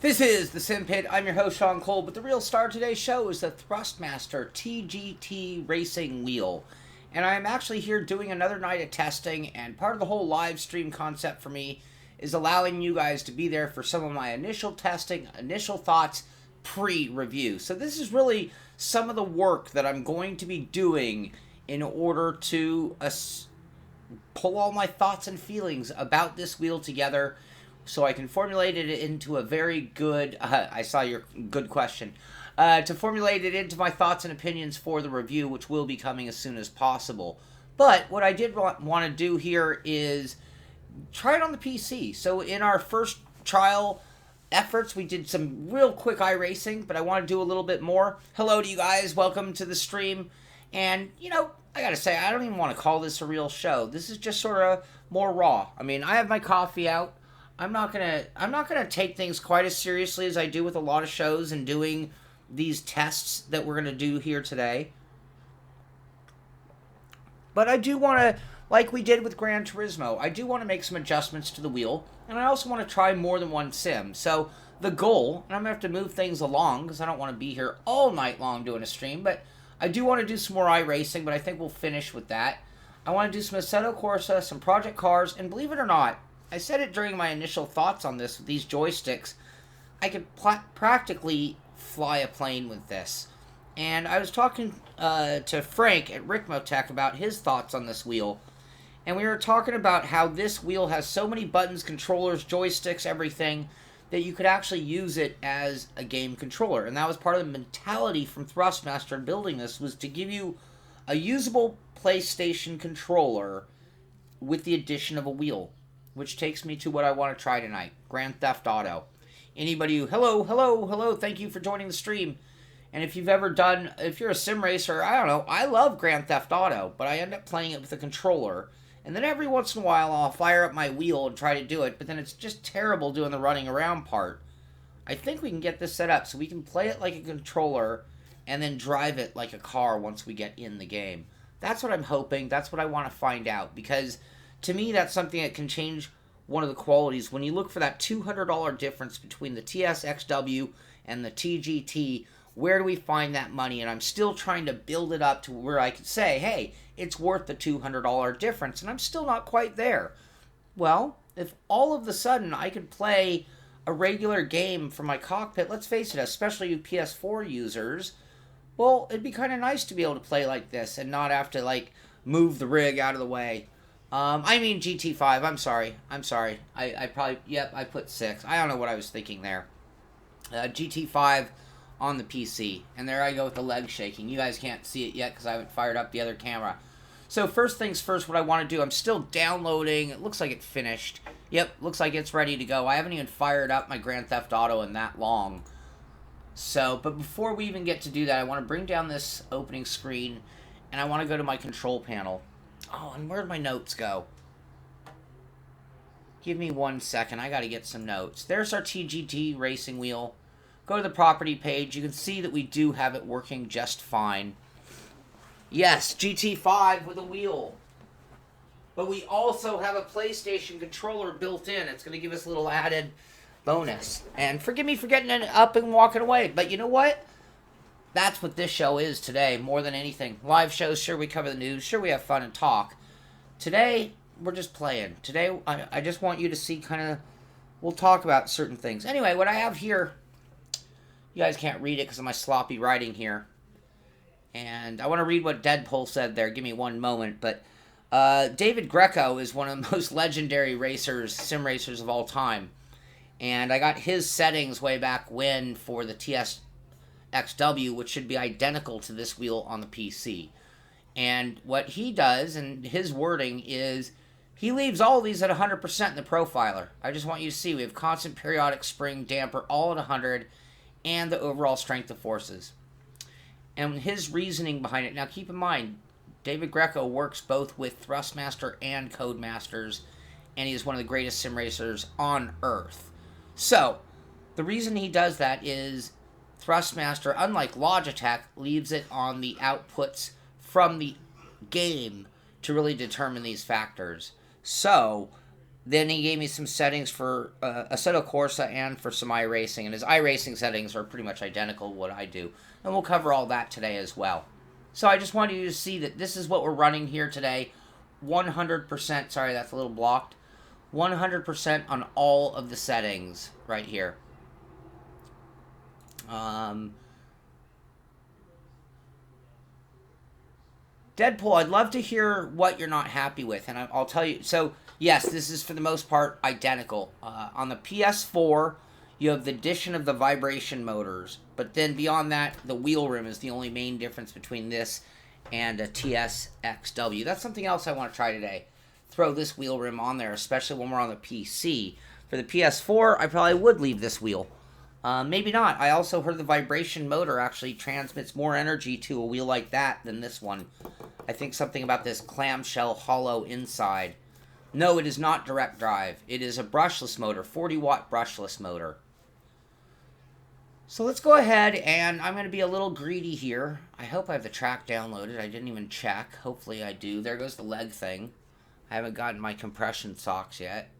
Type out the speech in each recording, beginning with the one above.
This is the Simpit. I'm your host, Sean Cole, but the real star of today's show is the Thrustmaster T-GT racing wheel. And I'm actually here doing another night of testing, and part of the whole live stream concept for me is allowing you guys to be there for some of my initial testing, initial thoughts, pre-review. So this is really some of the work that I'm going to be doing in order to pull all my thoughts and feelings about this wheel together so I can formulate it into a very good, I saw your good question, to formulate it into my thoughts and opinions for the review, which will be coming as soon as possible. But what I did want to do here is try it on the PC. So in our first trial efforts, we did some real quick iRacing, but I want to do a little bit more. Hello to you guys, welcome to the stream. And, you know, I gotta say, I don't even want to call this a real show. This is just sort of more raw. I mean, I have my coffee out. I'm not gonna take things quite as seriously as I do with a lot of shows and doing these tests that we're gonna do here today. But I do want to, like we did with Gran Turismo, I do want to make some adjustments to the wheel, and I also want to try more than one sim. So the goal, and I'm gonna have to move things along because I don't want to be here all night long doing a stream, but I do want to do some more iRacing, but I think we'll finish with that. I want to do some Assetto Corsa, some Project Cars, and believe it or not, I said it during my initial thoughts on this, with these joysticks, I could practically fly a plane with this. And I was talking to Frank at Rickmotech about his thoughts on this wheel, and we were talking about how this wheel has so many buttons, controllers, joysticks, everything, that you could actually use it as a game controller. And that was part of the mentality from Thrustmaster in building this, was to give you a usable PlayStation controller with the addition of a wheel. Which takes me to what I want to try tonight, Grand Theft Auto. Anybody who, hello, thank you for joining the stream. And if you've ever done, if you're a sim racer, I don't know, I love Grand Theft Auto, but I end up playing it with a controller. And then every once in a while, I'll fire up my wheel and try to do it, but then it's just terrible doing the running around part. I think we can get this set up so we can play it like a controller and then drive it like a car once we get in the game. That's what I'm hoping, that's what I want to find out, because to me, that's something that can change one of the qualities. When you look for that $200 difference between the TSXW and the TGT, where do we find that money? And I'm still trying to build it up to where I could say, hey, it's worth the $200 difference, and I'm still not quite there. Well, if all of a sudden I could play a regular game from my cockpit, let's face it, especially you PS4 users, well, it'd be kind of nice to be able to play like this and not have to, like, move the rig out of the way. I mean GT5, I'm sorry. I probably, yep, I put 6. I don't know what I was thinking there. GT5 on the PC. And there I go with the leg shaking. You guys can't see it yet because I haven't fired up the other camera. So first things first, what I want to do, I'm still downloading. It looks like it finished. Yep, looks like it's ready to go. I haven't even fired up my Grand Theft Auto in that long. So, but before we even get to do that, I want to bring down this opening screen, and I want to go to my control panel. Oh, and where'd my notes go? Give me 1 second. I gotta get some notes. There's our T-GT racing wheel. Go to the property page. You can see that we do have it working just fine. Yes, GT5 with a wheel. But we also have a PlayStation controller built in. It's gonna give us a little added bonus. And forgive me for getting it up and walking away. But you know what? That's what this show is today, more than anything. Live shows, sure, we cover the news. Sure, we have fun and talk. Today, we're just playing. Today, I just want you to see kind of... We'll talk about certain things. Anyway, what I have here... You guys can't read it because of my sloppy writing here. And I want to read what Deadpool said there. Give me one moment. But David Greco is one of the most legendary racers, sim racers of all time. And I got his settings way back when for the TSXW, which should be identical to this wheel on the PC. And what he does, and his wording is, he leaves all these at 100% in the profiler. I just want you to see, we have constant periodic spring damper all at 100, and the overall strength of forces. And his reasoning behind it, now keep in mind, David Greco works both with Thrustmaster and Codemasters, and he is one of the greatest sim racers on Earth. So, the reason he does that is Thrustmaster, unlike Logitech, leaves it on the outputs from the game to really determine these factors. So, Then he gave me some settings for Assetto Corsa and for some iRacing. And his iRacing settings are pretty much identical to what I do. And we'll cover all that today as well. So I just wanted you to see that this is what we're running here today. 100%, sorry, that's a little blocked. 100% on all of the settings right here. Deadpool, I'd love to hear what you're not happy with, and I'll tell you. So, yes, this is for the most part identical. On the PS4, you have the addition of the vibration motors, but then beyond that, the wheel rim is the only main difference between this and a TSXW. That's something else I want to try today. Throw this wheel rim on there, especially when we're on the PC. For the PS4, I probably would leave this wheel. Maybe not. I also heard the vibration motor actually transmits more energy to a wheel like that than this one. I think something about this clamshell hollow inside. No, it is not direct drive. It is a brushless motor, 40-watt brushless motor. So let's go ahead, and I'm going to be a little greedy here. I hope I have the track downloaded. I didn't even check. Hopefully I do. There goes the leg thing. I haven't gotten my compression socks yet.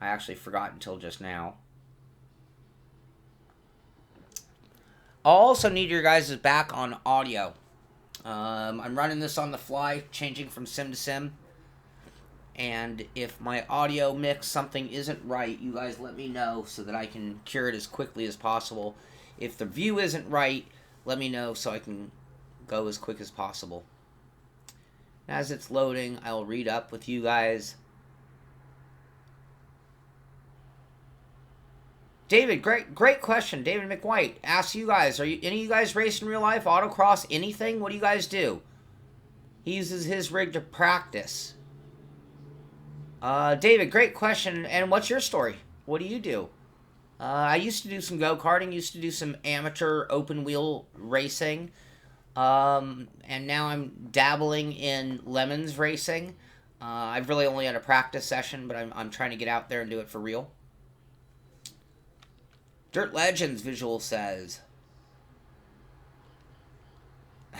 I actually forgot until just now. I'll also need your guys' back on audio. I'm running this on the fly, changing from sim to sim. And if my audio mix, something isn't right, you guys let me know so that I can cure it as quickly as possible. If the view isn't right, let me know so I can go as quick as possible. As it's loading, I'll read up with you guys. David, great question. David McWhite asks you guys, are you any of you guys race in real life, autocross, anything? What do you guys do? He uses his rig to practice. David, great question. And what's your story? What do you do? I used to do some go-karting, used to do some amateur open wheel racing. And now I'm dabbling in Lemons racing. I've really only had a practice session, but I'm trying to get out there and do it for real. Dirt Legends visual says.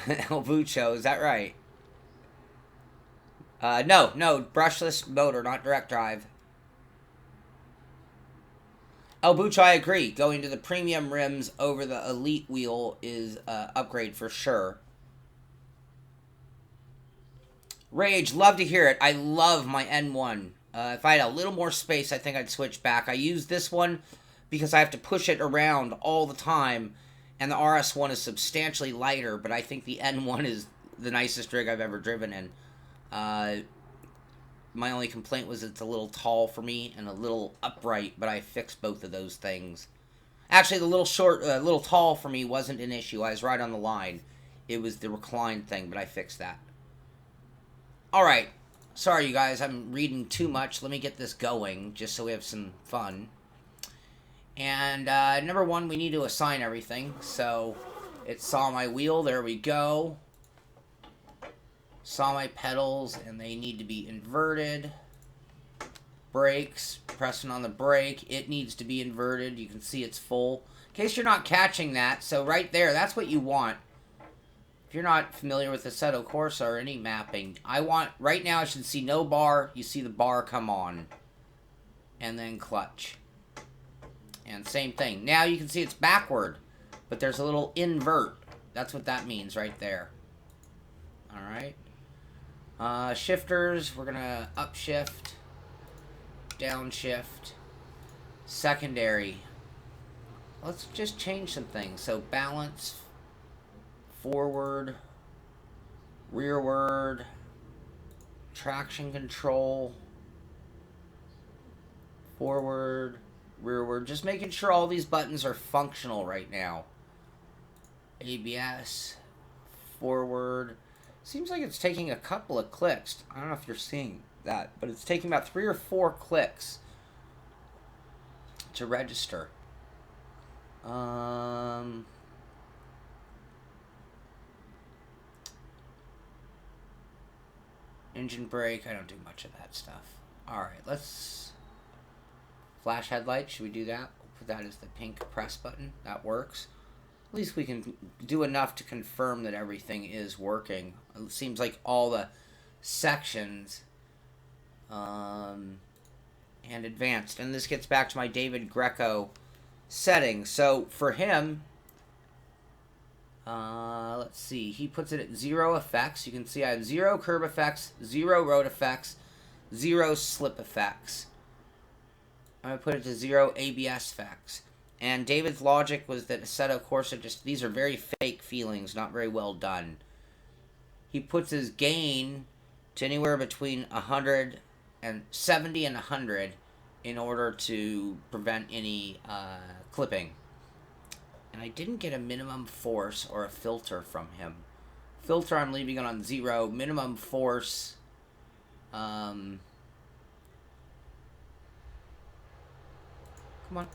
El Bucho, is that right? No, brushless motor, not direct drive. El Bucho, I agree. Going to the premium rims over the elite wheel is an upgrade for sure. Rage, love to hear it. I love my N1. If I had a little more space, I think I'd switch back. I use this one because I have to push it around all the time, and the RS1 is substantially lighter, but I think the N1 is the nicest rig I've ever driven in. My only complaint was it's a little tall for me and a little upright, but I fixed both of those things. Actually, the little tall for me wasn't an issue. I was right on the line. It was the recline thing, but I fixed that. Alright, sorry you guys, I'm reading too much. Let me get this going, just so we have some fun. And number one, we need to assign everything. So it saw my wheel, there we go. Saw my pedals, and they need to be inverted. Brakes, pressing on the brake, it needs to be inverted. You can see it's full. In case you're not catching that, so right there, that's what you want. If you're not familiar with Assetto Corsa or any mapping, right now I should see no bar, you see the bar come on. And then clutch. And same thing. Now you can see it's backward, but there's a little invert. That's what that means right there. Alright. Shifters, we're going to upshift, downshift, secondary. Let's just change some things. So balance, forward, rearward, traction control, forward, rearward. Just making sure all these buttons are functional right now. ABS, forward. Seems like it's taking a couple of clicks. I don't know if you're seeing that, but it's taking about 3 or 4 clicks to register. Engine brake, I don't do much of that stuff. Alright, let's... Flash headlight, should we do that? We'll put that as the pink press button. That works. At least we can do enough to confirm that everything is working. It seems like all the sections and advanced. And this gets back to my David Greco settings. So for him, let's see, he puts it at 0 effects. You can see I have 0 curb effects, 0 road effects, 0 slip effects. I'm going to put it to 0 ABS effects. And David's logic was that Assetto Corsa these are very fake feelings, not very well done. He puts his gain to anywhere between 170 and 100 in order to prevent any clipping. And I didn't get a minimum force or a filter from him. Filter, I'm leaving it on 0. Minimum force, come on.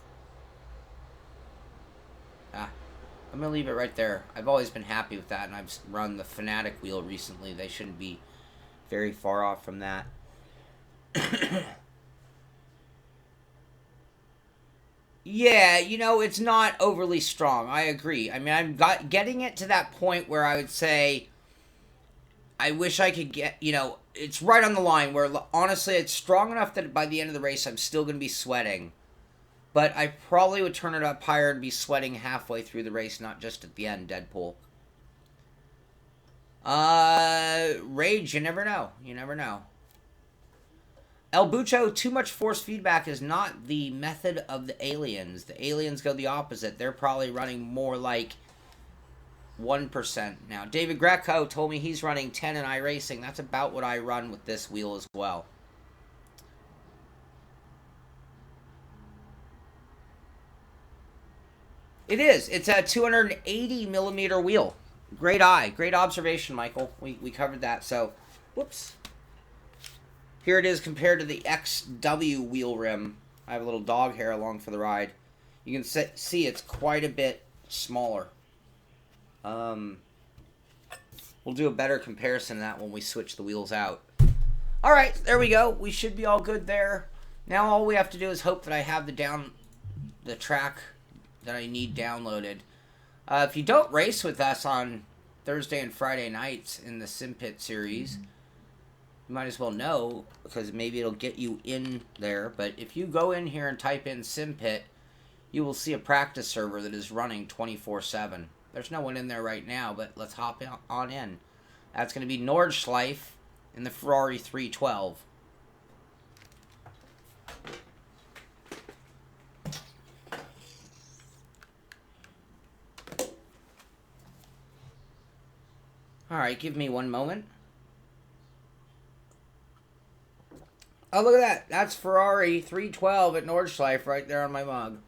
I'm going to leave it right there. I've always been happy with that, and I've run the Fanatic wheel recently. They shouldn't be very far off from that. Yeah, you know, it's not overly strong. I agree. I mean, I'm getting it to that point where I would say I wish I could get, you know, it's right on the line where, honestly, it's strong enough that by the end of the race I'm still going to be sweating. But I probably would turn it up higher and be sweating halfway through the race, not just at the end, Deadpool. Rage, you never know. You never know. El Bucho, too much force feedback is not the method of the aliens. The aliens go the opposite. They're probably running more like 1% now. David Greco told me he's running 10 in iRacing. That's about what I run with this wheel as well. It is. It's a 280 millimeter wheel. Great eye. Great observation, Michael. We covered that. So, whoops. Here it is compared to the XW wheel rim. I have a little dog hair along for the ride. You can see it's quite a bit smaller. We'll do a better comparison of that when we switch the wheels out. All right, there we go. We should be all good there. Now all we have to do is hope that I have the track that I need downloaded. If you don't race with us on Thursday and Friday nights in the Simpit series, you might as well know, because maybe it'll get you in there. But if you go in here and type in Simpit, you will see a practice server that is running 24/7. There's no one in there right now, but let's hop on in. That's going to be Nordschleife in the Ferrari 312. Alright, give me one moment. Oh, look at that. That's Ferrari 312 at Nordschleife right there on my mug.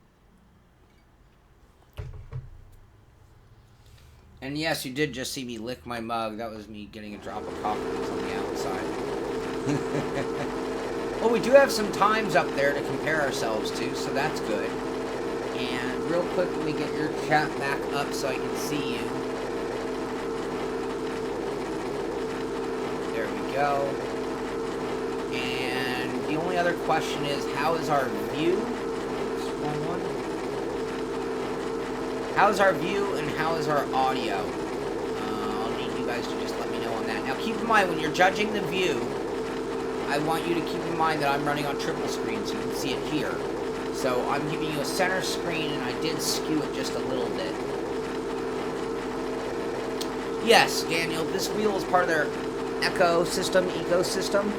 And yes, you did just see me lick my mug. That was me getting a drop of coffee on the outside. Well, we do have some times up there to compare ourselves to, so that's good. And real quick, let me get your chat back up so I can see you. There we go. And the only other question is, how is our view? How is our view and how is our audio? I'll need you guys to just let me know on that. Now keep in mind, when you're judging the view, I want you to keep in mind that I'm running on triple screen, so you can see it here. So I'm giving you a center screen, and I did skew it just a little bit. Yes, Daniel, this wheel is part of their ecosystem.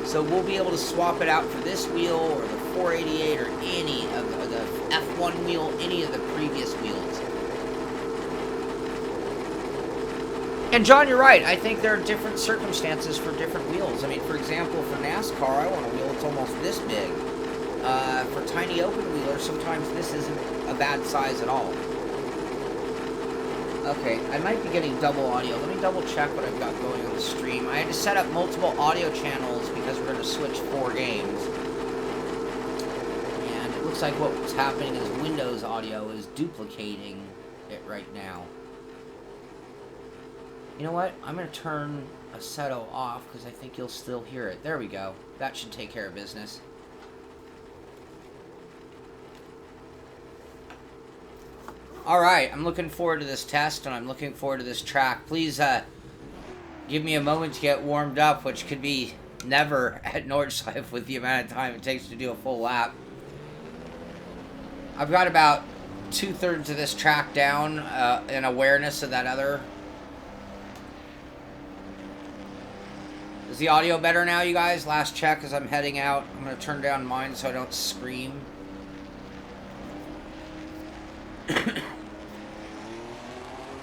So we'll be able to swap it out for this wheel or the 488 or any of the F1 wheel, any of the previous wheels. And John, you're right. I think there are different circumstances for different wheels. I mean, for example, for NASCAR, I want a wheel that's almost this big. For tiny open wheelers, sometimes this isn't a bad size at all. Okay, I might be getting double audio. Let me double check what I've got going on the stream. I had to set up multiple audio channels because we're going to switch 4 games. And it looks like what's happening is Windows audio is duplicating it right now. You know what? I'm going to turn Assetto off because I think you'll still hear it. There we go. That should take care of business. Alright, I'm looking forward to this test, and I'm looking forward to this track. Please give me a moment to get warmed up, which could be never at Nordschleife with the amount of time it takes to do a full lap. I've got about 2/3 of this track down in awareness of that other. Is the audio better now, you guys? Last check as I'm heading out. I'm going to turn down mine so I don't scream.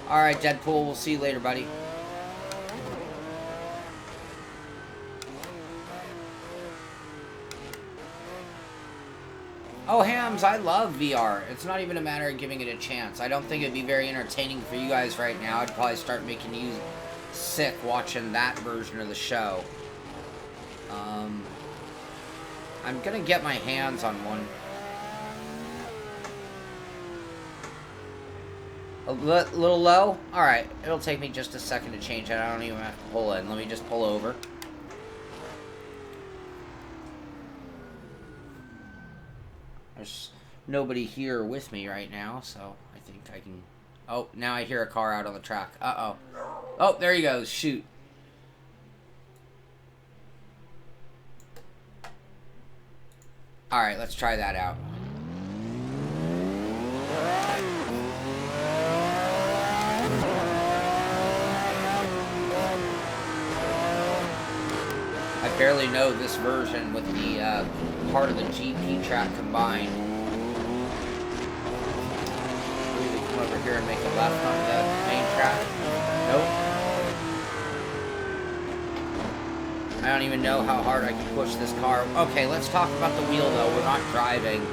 Alright, Deadpool. We'll see you later, buddy. Oh, Hams, I love VR. It's not even a matter of giving it a chance. I don't think it'd be very entertaining for you guys right now. I'd probably start making you sick watching that version of the show. I'm gonna get my hands on one. A little low? Alright, it'll take me just a second to change it. I don't even have to pull in. Let me just pull over. There's nobody here with me right now, so I think I can... Oh, now I hear a car out on the track. Uh-oh. Oh, there he goes. Shoot. Alright, let's try that out. I barely know this version with the part of the GP track combined. Maybe come over here and make a left on the main track. Nope. I don't even know how hard I can push this car. Okay, let's talk about the wheel though. We're not driving.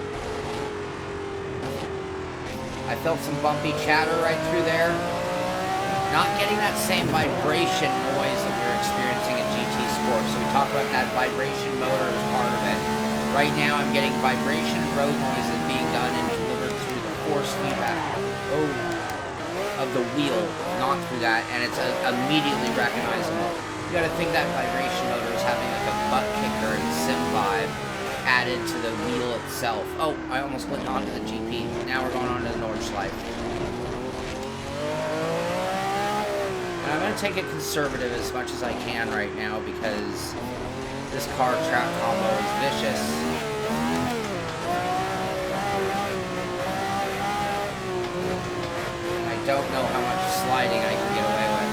I felt some bumpy chatter right through there. Not getting that same vibration noise that we're experiencing in GT Sport. So we talk about that vibration motor as part of it. Right now I'm getting vibration road noises being done and delivered through the force feedback of the wheel, not through that, and it's immediately recognizable. You gotta think that vibration motor is having like a butt kicker and sim vibe added to the wheel itself. Oh, I almost went onto the GP. Now we're going on to the Nordschleife. And I'm gonna take it conservative as much as I can right now because this car track combo is vicious. I don't know how much sliding I can get away with.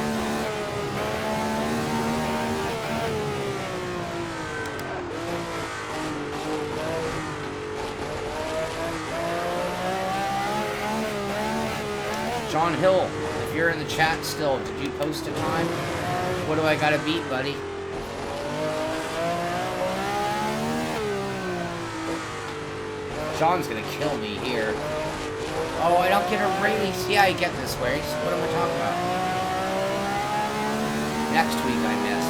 John Hill, if you're in the chat still, did you post a time? What do I gotta beat, buddy? John's gonna kill me here. Oh, I don't get a race. Yeah, I get this race. What am I talking about? Next week I miss.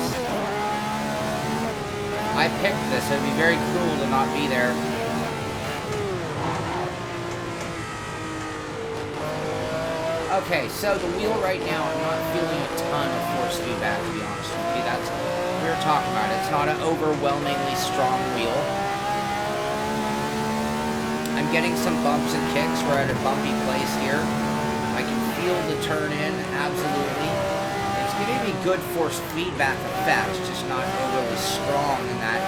I picked this. It'd be very cruel to not be there. Okay, so the wheel right now, I'm not feeling a ton of force feedback, to be honest with you. That's what we were talking about. It's not an overwhelmingly strong wheel. I'm getting some bumps and kicks. We're at a bumpy place here. I can feel the turn in, absolutely. It's giving me good force feedback effects, just not overly strong in that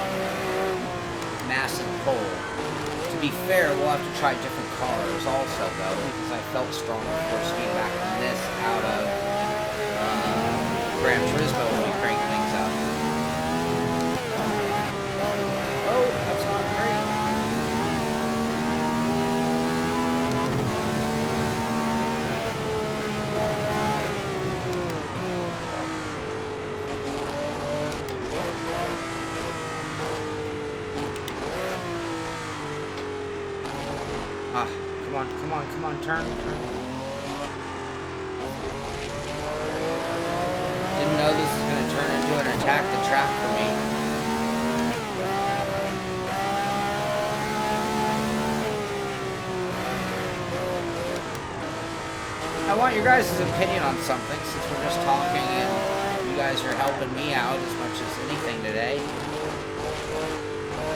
massive pull. To be fair, we'll have to try different cars also, though, because I felt stronger force feedback on this out of Gran Turismo when we crank things up. Oh, that's not great. Ah, come on, come on, come on, turn, turn. Didn't know this was going to turn into an attack the track for me. I want your guys' opinion on something, since we're just talking and you guys are helping me out as much as anything today.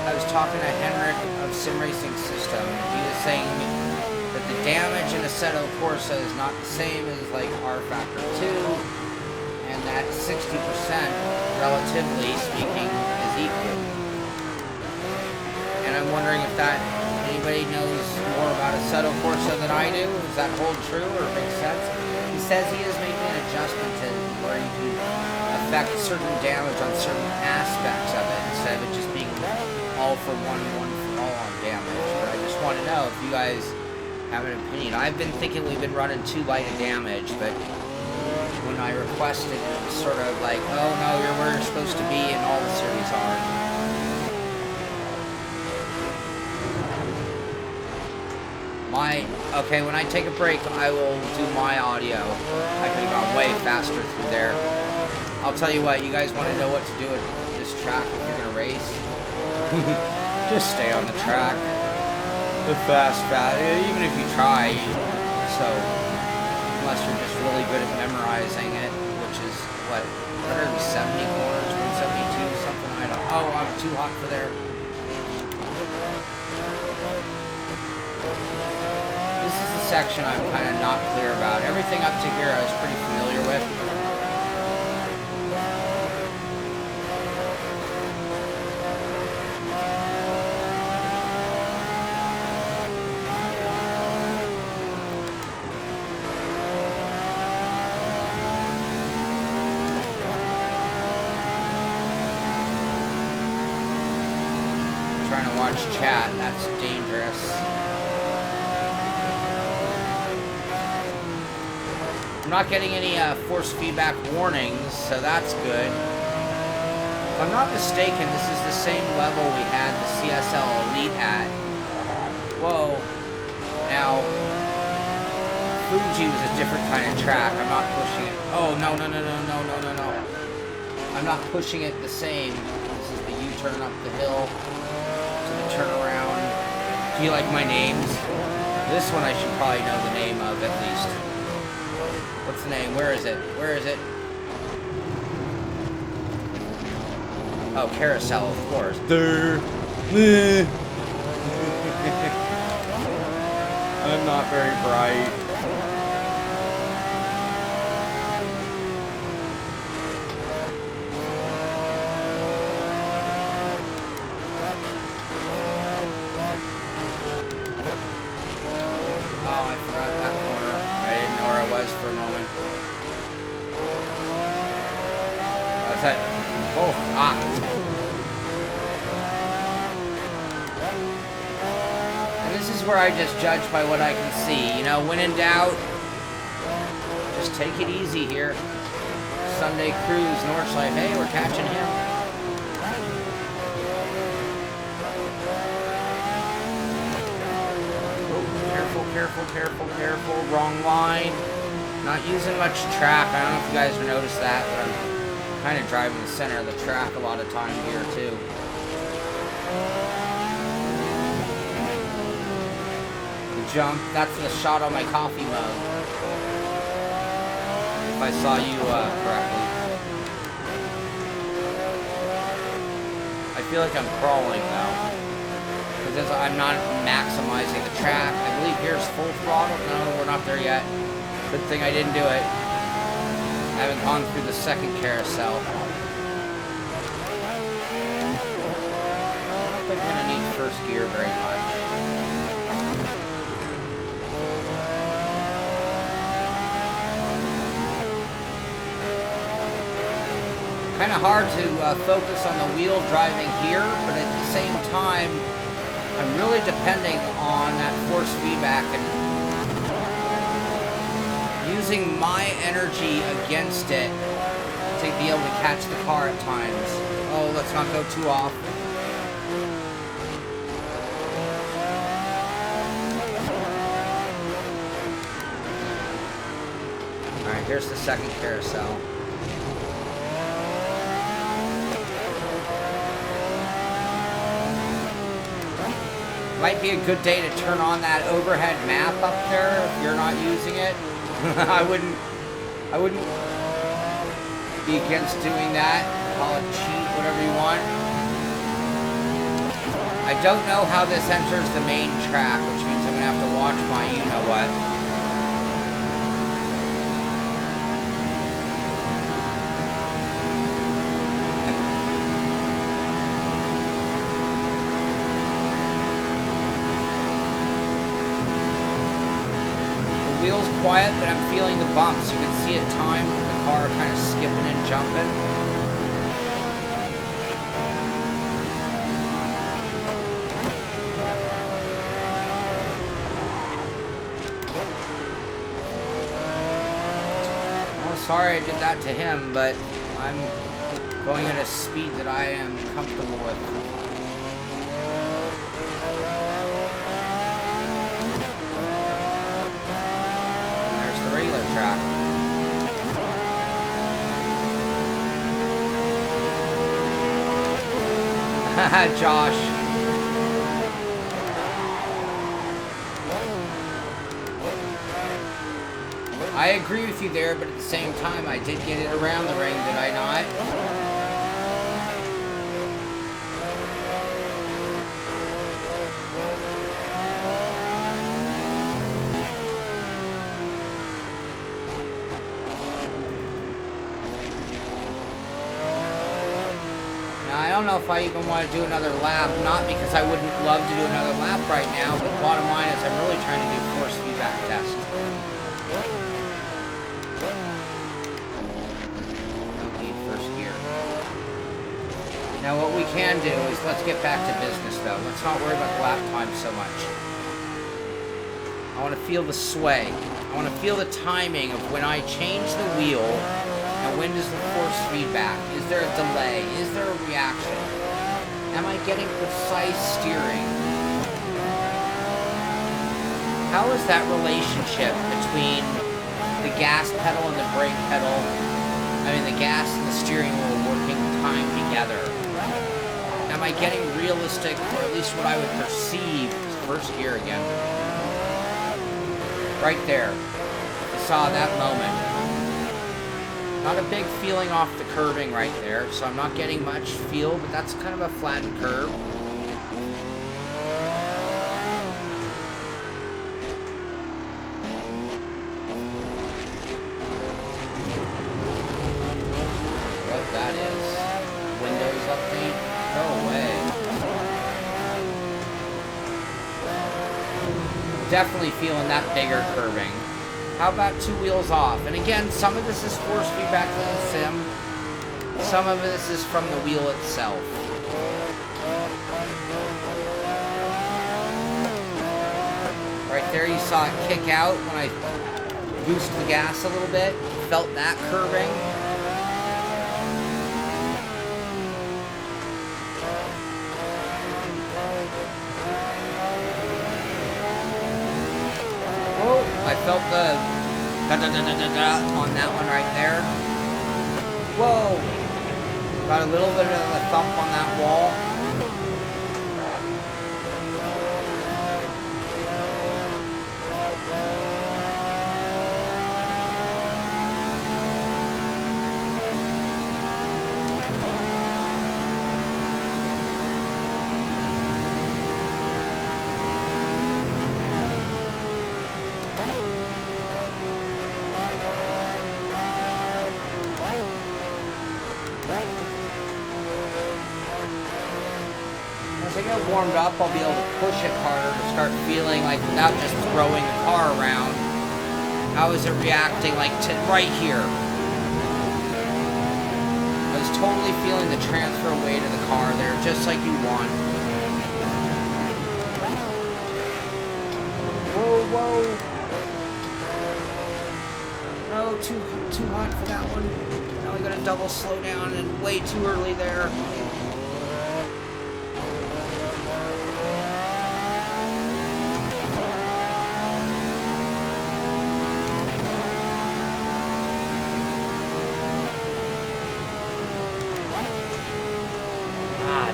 I was talking to Henrik of Sim Racing System, and he was saying that the damage in Assetto Corsa is not the same as like R Factor 2, and that 60%, relatively speaking, is I'm wondering if that anybody knows more about Assetto Corsa than I do. Does that hold true or make sense? He says he is making an adjustment to where you can affect certain damage on certain aspects of it instead of it just being all for one for all on damage. But I just want to know if you guys have an opinion. I've been thinking we've been running too light of damage, but when I requested, it was sort of like, oh no, you're where you're supposed to be, and all the series are. Okay, when I take a break, I will do my audio. I could have gone way faster through there. I'll tell you what, you guys want to know what to do with this track if you're going to race? Just stay on the track. The fast, even if you try. So, unless you're just really good at memorizing it, which is, what, 170 corners, 172, something, I don't know. Oh, I'm too hot for there. This is the section I'm kind of not clear about. Everything up to here I was pretty familiar with. I'm trying to watch chat, that's dangerous. I'm not getting any force feedback warnings, so that's good. If I'm not mistaken, this is the same level we had the CSL Elite at. Whoa. Now, Fuji was a different kind of track. I'm not pushing it. Oh, no. I'm not pushing it the same. This is the U-turn up the hill to the turnaround. Do you like my names? This one I should probably know the name of at least. What's the name? Where is it? Where is it? Oh, Carousel, of course. I'm not very bright. Oh, I forgot that corner. I didn't know where I was for a moment. What's that? Oh, And this is where I just judge by what I can see. You know, when in doubt, just take it easy here. Sunday Cruise, Northside. Hey, we're catching him. Careful. Wrong line. Not using much track. I don't know if you guys have noticed that, but I'm kind of driving the center of the track a lot of time here, too. The jump. That's the shot on my coffee mug. If I saw you correctly. I feel like I'm crawling, though. Because I'm not maximizing the track. I believe here's full throttle. No, we're not there yet. Good thing I didn't do it. I haven't gone through the second carousel. I don't think I'm going to need first gear very much. Kind of hard to focus on the wheel driving here, but at the same time, I'm really depending on that force feedback and using my energy against it to be able to catch the car at times. Oh, let's not go too off. Alright, here's the second carousel. Might be a good day to turn on that overhead map up there if you're not using it. I wouldn't be against doing that. Call it cheat, whatever you want. I don't know how this enters the main track, which means I'm gonna have to watch my you-know-what. The wheel's quiet, but I'm feeling the bumps. You can see at times the car kind of skipping and jumping. Well, sorry I did that to him, but I'm going at a speed that I am comfortable with. Track. Josh. I agree with you there, but at the same time, I did get it around the ring, did I not? I don't know if I even want to do another lap, not because I wouldn't love to do another lap right now, but the bottom line is I'm really trying to do force feedback test. Okay, first gear. Now what we can do is let's get back to business though. Let's not worry about the lap time so much. I want to feel the sway. I want to feel the timing of when I change the wheel. Now, when does the force feedback? Is there a delay? Is there a reaction? Am I getting precise steering? How is that relationship between the gas pedal and the brake pedal, the gas and the steering wheel working time together? Am I getting realistic, or at least what I would perceive as first gear again? Right there. I saw that moment. Not a big feeling off the curving right there, so I'm not getting much feel, but that's kind of a flattened curve. What that is? Windows update? Go away. Definitely feeling that bigger curving. How about two wheels off? And again, some of this is force feedback from the sim. Some of this is from the wheel itself. Right there, you saw it kick out when I boosted the gas a little bit. Felt that curving. I felt the da-da-da-da-da on that one right there. Whoa! Got a little bit of a thump on that wall. Warmed up, I'll be able to push it harder to start feeling like, without just throwing the car around, how is it reacting like to right here. I was totally feeling the transfer weight of the car there, just like you want. Whoa, whoa. No, too hot for that one. Now we got a double slow down and way too early there.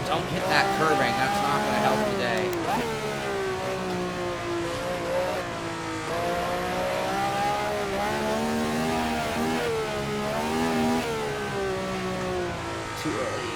Don't hit that curving, that's not going to help today. Too early.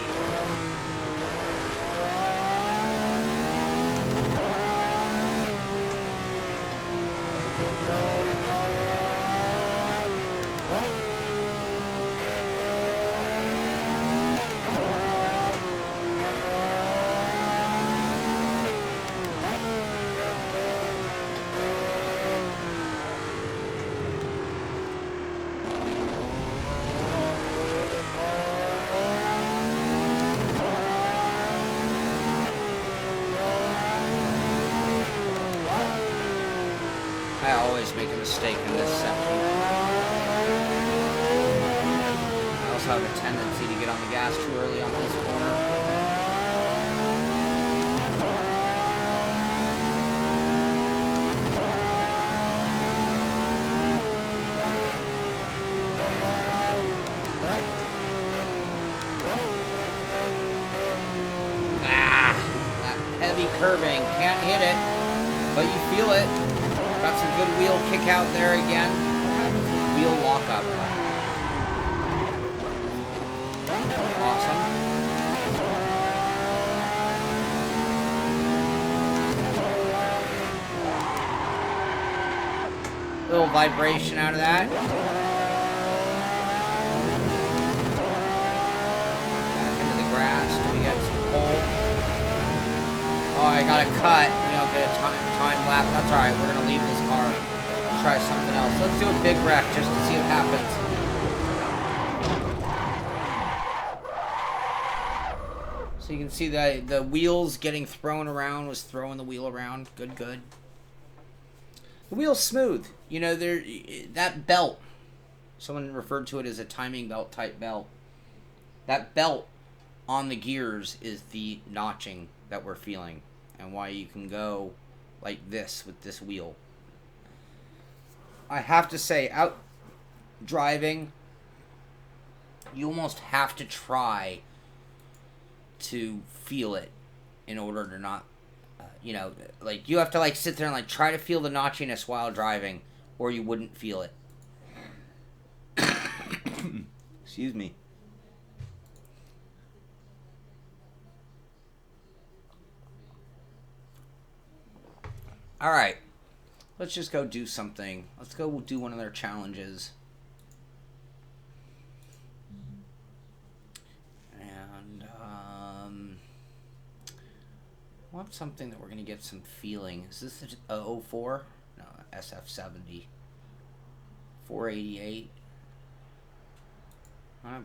I always make a mistake in this section. I also have a tendency to get on the gas too early on this corner. Curving, can't hit it, but you feel it. Got some good wheel kick out there again. Wheel lockup. Awesome. Little vibration out of that. Back into the grass. Do we get some pole? Oh, I got a cut. We don't get a time lap. That's alright. We're going to leave this car. Try something else. Let's do a big wreck just to see what happens. So you can see the wheels getting thrown around was throwing the wheel around. Good, good. The wheel's smooth. You know, that belt. Someone referred to it as a timing belt type belt. That belt on the gears is the notching that we're feeling, and why you can go like this with this wheel. I have to say, out driving, you almost have to try to feel it in order to not, you know, like you have to like sit there and like try to feel the notchiness while driving, or you wouldn't feel it. Excuse me. Alright, let's just go do something. Let's go do one of their challenges. And, I want something that we're going to get some feeling. Is this a 04? No, SF70. 488.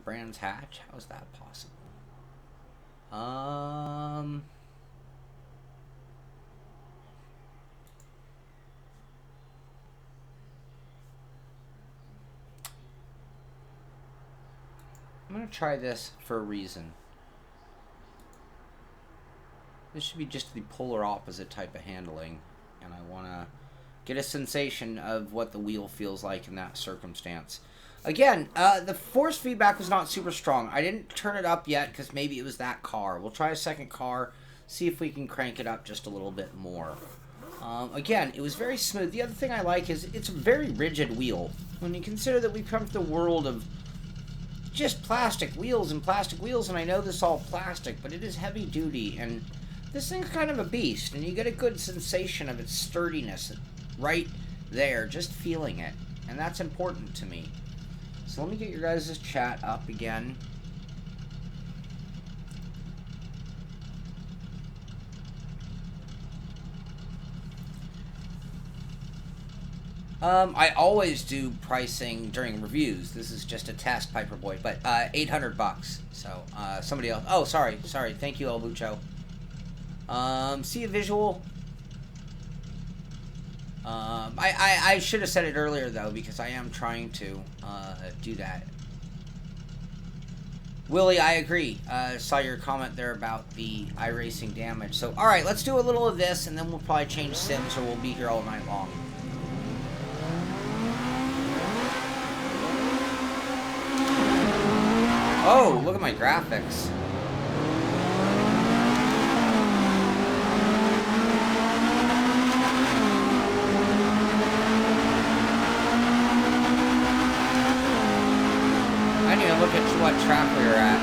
Brands Hatch? How is that possible? I'm going to try this for a reason. This should be just the polar opposite type of handling. And I want to get a sensation of what the wheel feels like in that circumstance. Again, the force feedback was not super strong. I didn't turn it up yet because maybe it was that car. We'll try a second car, see if we can crank it up just a little bit more. Again, it was very smooth. The other thing I like is it's a very rigid wheel. When you consider that we've come to the world of just plastic wheels, and I know this is all plastic, but it is heavy duty, and this thing's kind of a beast, and you get a good sensation of its sturdiness right there, just feeling it, and that's important to me. So let me get your guys' chat up again. I always do pricing during reviews. This is just a test, Piperboy, but $800. So somebody else. Oh, sorry. Thank you, El Bucho. See a visual. I should have said it earlier though, because I am trying to do that. Willie, I agree. Saw your comment there about the iRacing damage. So, all right, let's do a little of this, and then we'll probably change sims, or we'll be here all night long. Oh, look at my graphics. I need to look at what track we were at.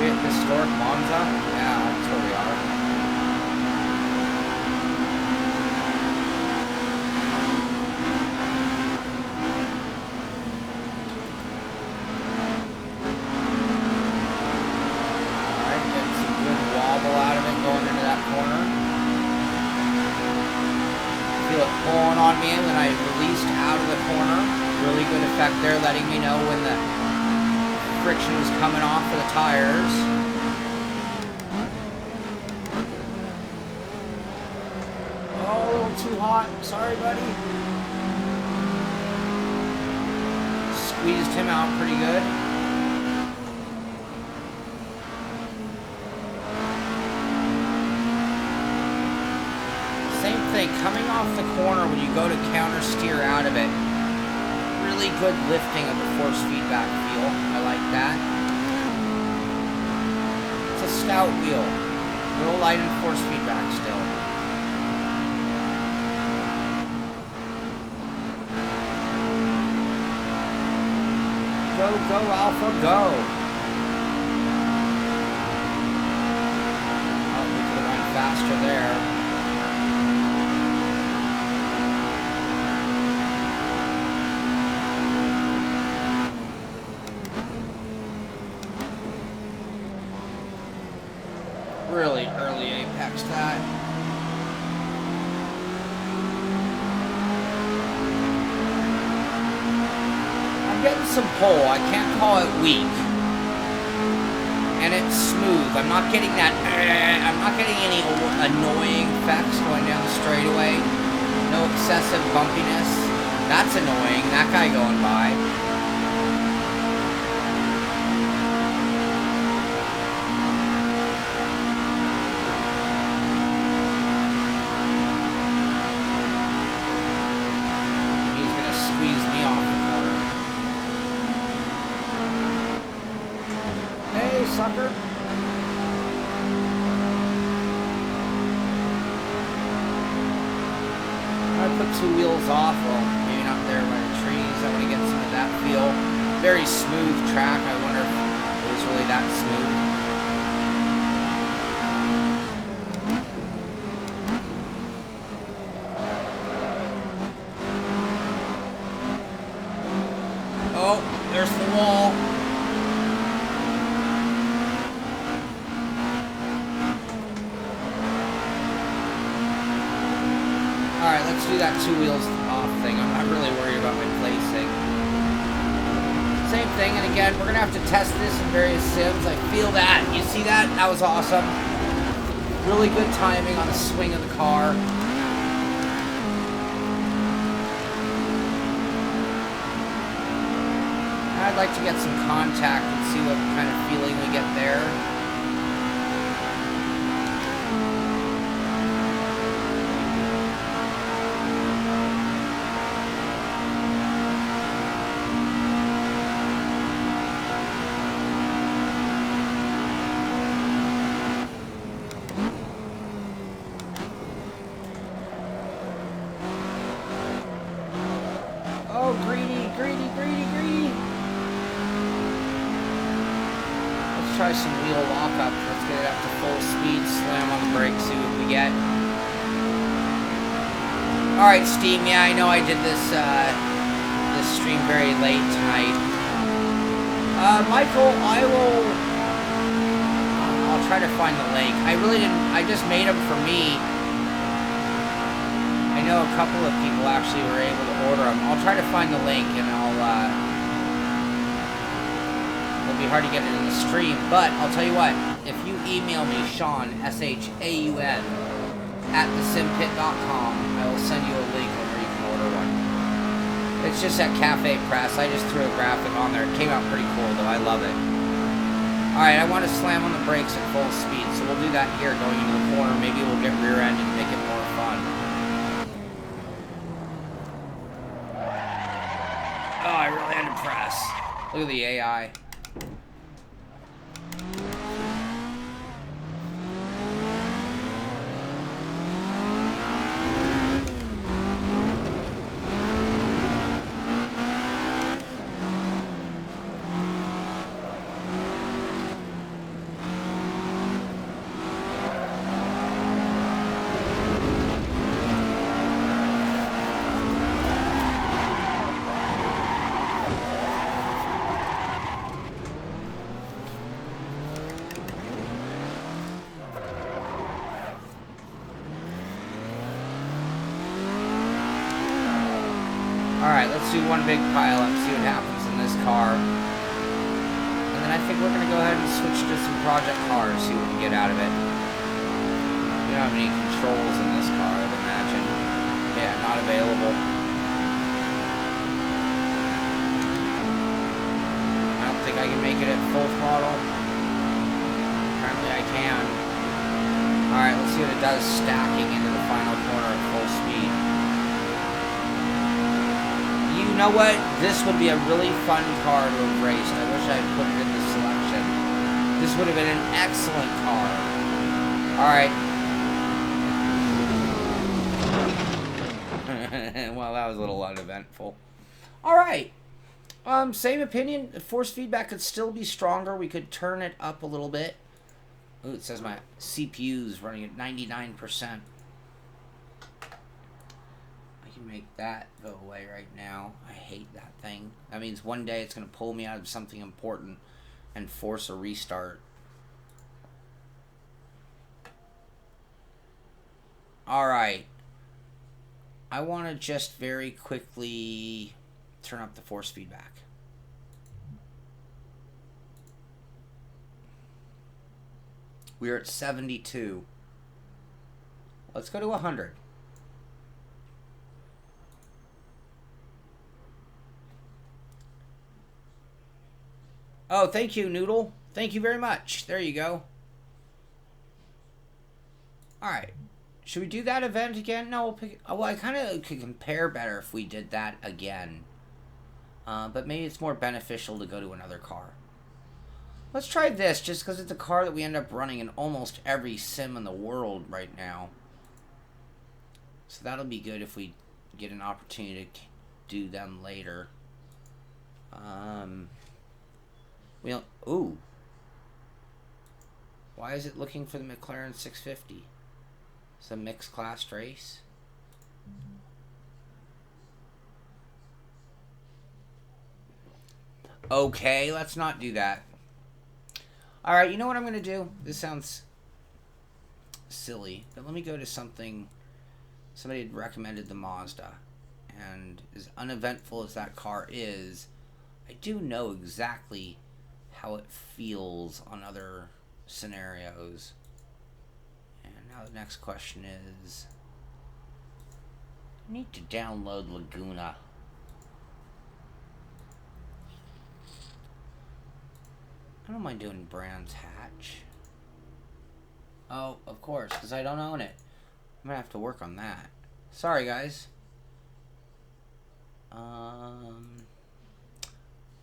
We at Historic Monza? Yeah, that's where we are. Alright, getting some good wobble out of it going into that corner. Feel it pulling on me when I released out of the corner. Really good effect there, letting me know when the friction was coming off of the tires. Oh, a little too hot. Sorry, buddy. squeezed him out pretty good. Same thing, coming off the corner when you go to counter steer out of it. Really good lifting of the force feedback feel. I like that. It's a stout wheel. Real light and force feedback still. Go, go, Alpha, go. Oh, we could have run faster there. Really early apex that. I'm getting some pull. I can't call it weak. And it's smooth. I'm not getting that. I'm not getting any annoying effects going down the straightaway. No excessive bumpiness. That's annoying. That guy going by. Sucker. I put two wheels off, well, maybe not there by the trees. I want to get some of that feel. Very smooth track. I wonder if it was really that smooth. Oh, there's the wall. Alright, let's do that two wheels off thing. I'm not really worried about my placing. Same thing, and again, we're going to have to test this in various sims. I feel that. You see that? That was awesome. Really good timing on the swing of the car. I'd like to get some contact and see what kind of feeling we get there. Oh, greedy, greedy, greedy, greedy. Let's try some wheel lock-up. Let's get it up to full speed, slam on the brakes, see what we get. Alright, Steam, yeah, I know I did this, this stream very late tonight. Michael, I'll try to find the link. I really didn't, I just made them for me. I know a couple of people actually were able to order them. I'll try to find the link, and it'll be hard to get it in the stream, but I'll tell you what, if you email me, Sean, S-H-A-U-N, at thesimpit.com, I will send you a link where you can order one. It's just at Cafe Press. I just threw a graphic on there. It came out pretty cool, though. I love it. Alright, I want to slam on the brakes at full speed, so we'll do that here going into the corner. Maybe we'll get rear-ended and make it more fun. Oh, I really had to press. Look at the AI. Alright, let's do one big pile-up, see what happens in this car. And then I think we're going to go ahead and switch to some project cars, see what we get out of it. We don't have any controls in this car, I'd imagine. Yeah, not available. can. Alright, let's see what it does stacking into the final corner at full speed. You know what? This would be a really fun car to have raced. I wish I had put it in the selection. This would have been an excellent car. Alright. Well, that was a little uneventful. Alright. Same opinion. Force feedback could still be stronger. We could turn it up a little bit. Ooh, it says my CPU's running at 99%. I can make that go away right now. I hate that thing. That means one day it's going to pull me out of something important and force a restart. Alright. I want to just very quickly turn up the force feedback. We're at 72. Let's go to 100. Oh, thank you, Noodle. Thank you very much. There you go. Alright. Should we do that event again? No, we'll pick... Well, I kind of could compare better if we did that again. But maybe it's more beneficial to go to another car. Let's try this, just because it's a car that we end up running in almost every sim in the world right now. So that'll be good if we get an opportunity to do them later. Ooh. Why is it looking for the McLaren 650? It's a mixed class race. Okay, let's not do that. Alright, you know what I'm going to do? This sounds silly, but let me go to something. Somebody had recommended the Mazda. And as uneventful as that car is, I do know exactly how it feels on other scenarios. And now the next question is, I need to download Laguna. I don't mind doing Brands Hatch. Oh, of course, because I don't own it. I'm going to have to work on that. Sorry, guys.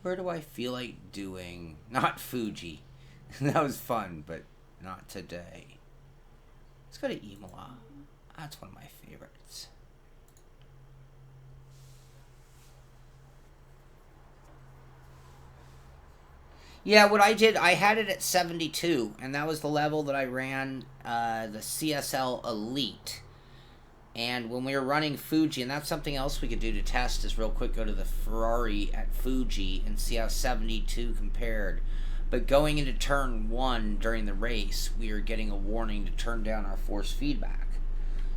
Where do I feel like doing? Not Fuji. That was fun, but not today. Let's go to Imola. That's one of my favorites. Yeah, what I did, I had it at 72, and that was the level that I ran the CSL Elite. And when we were running Fuji, and that's something else we could do to test, is real quick go to the Ferrari at Fuji and see how 72 compared. But going into turn 1 during the race, we were getting a warning to turn down our force feedback.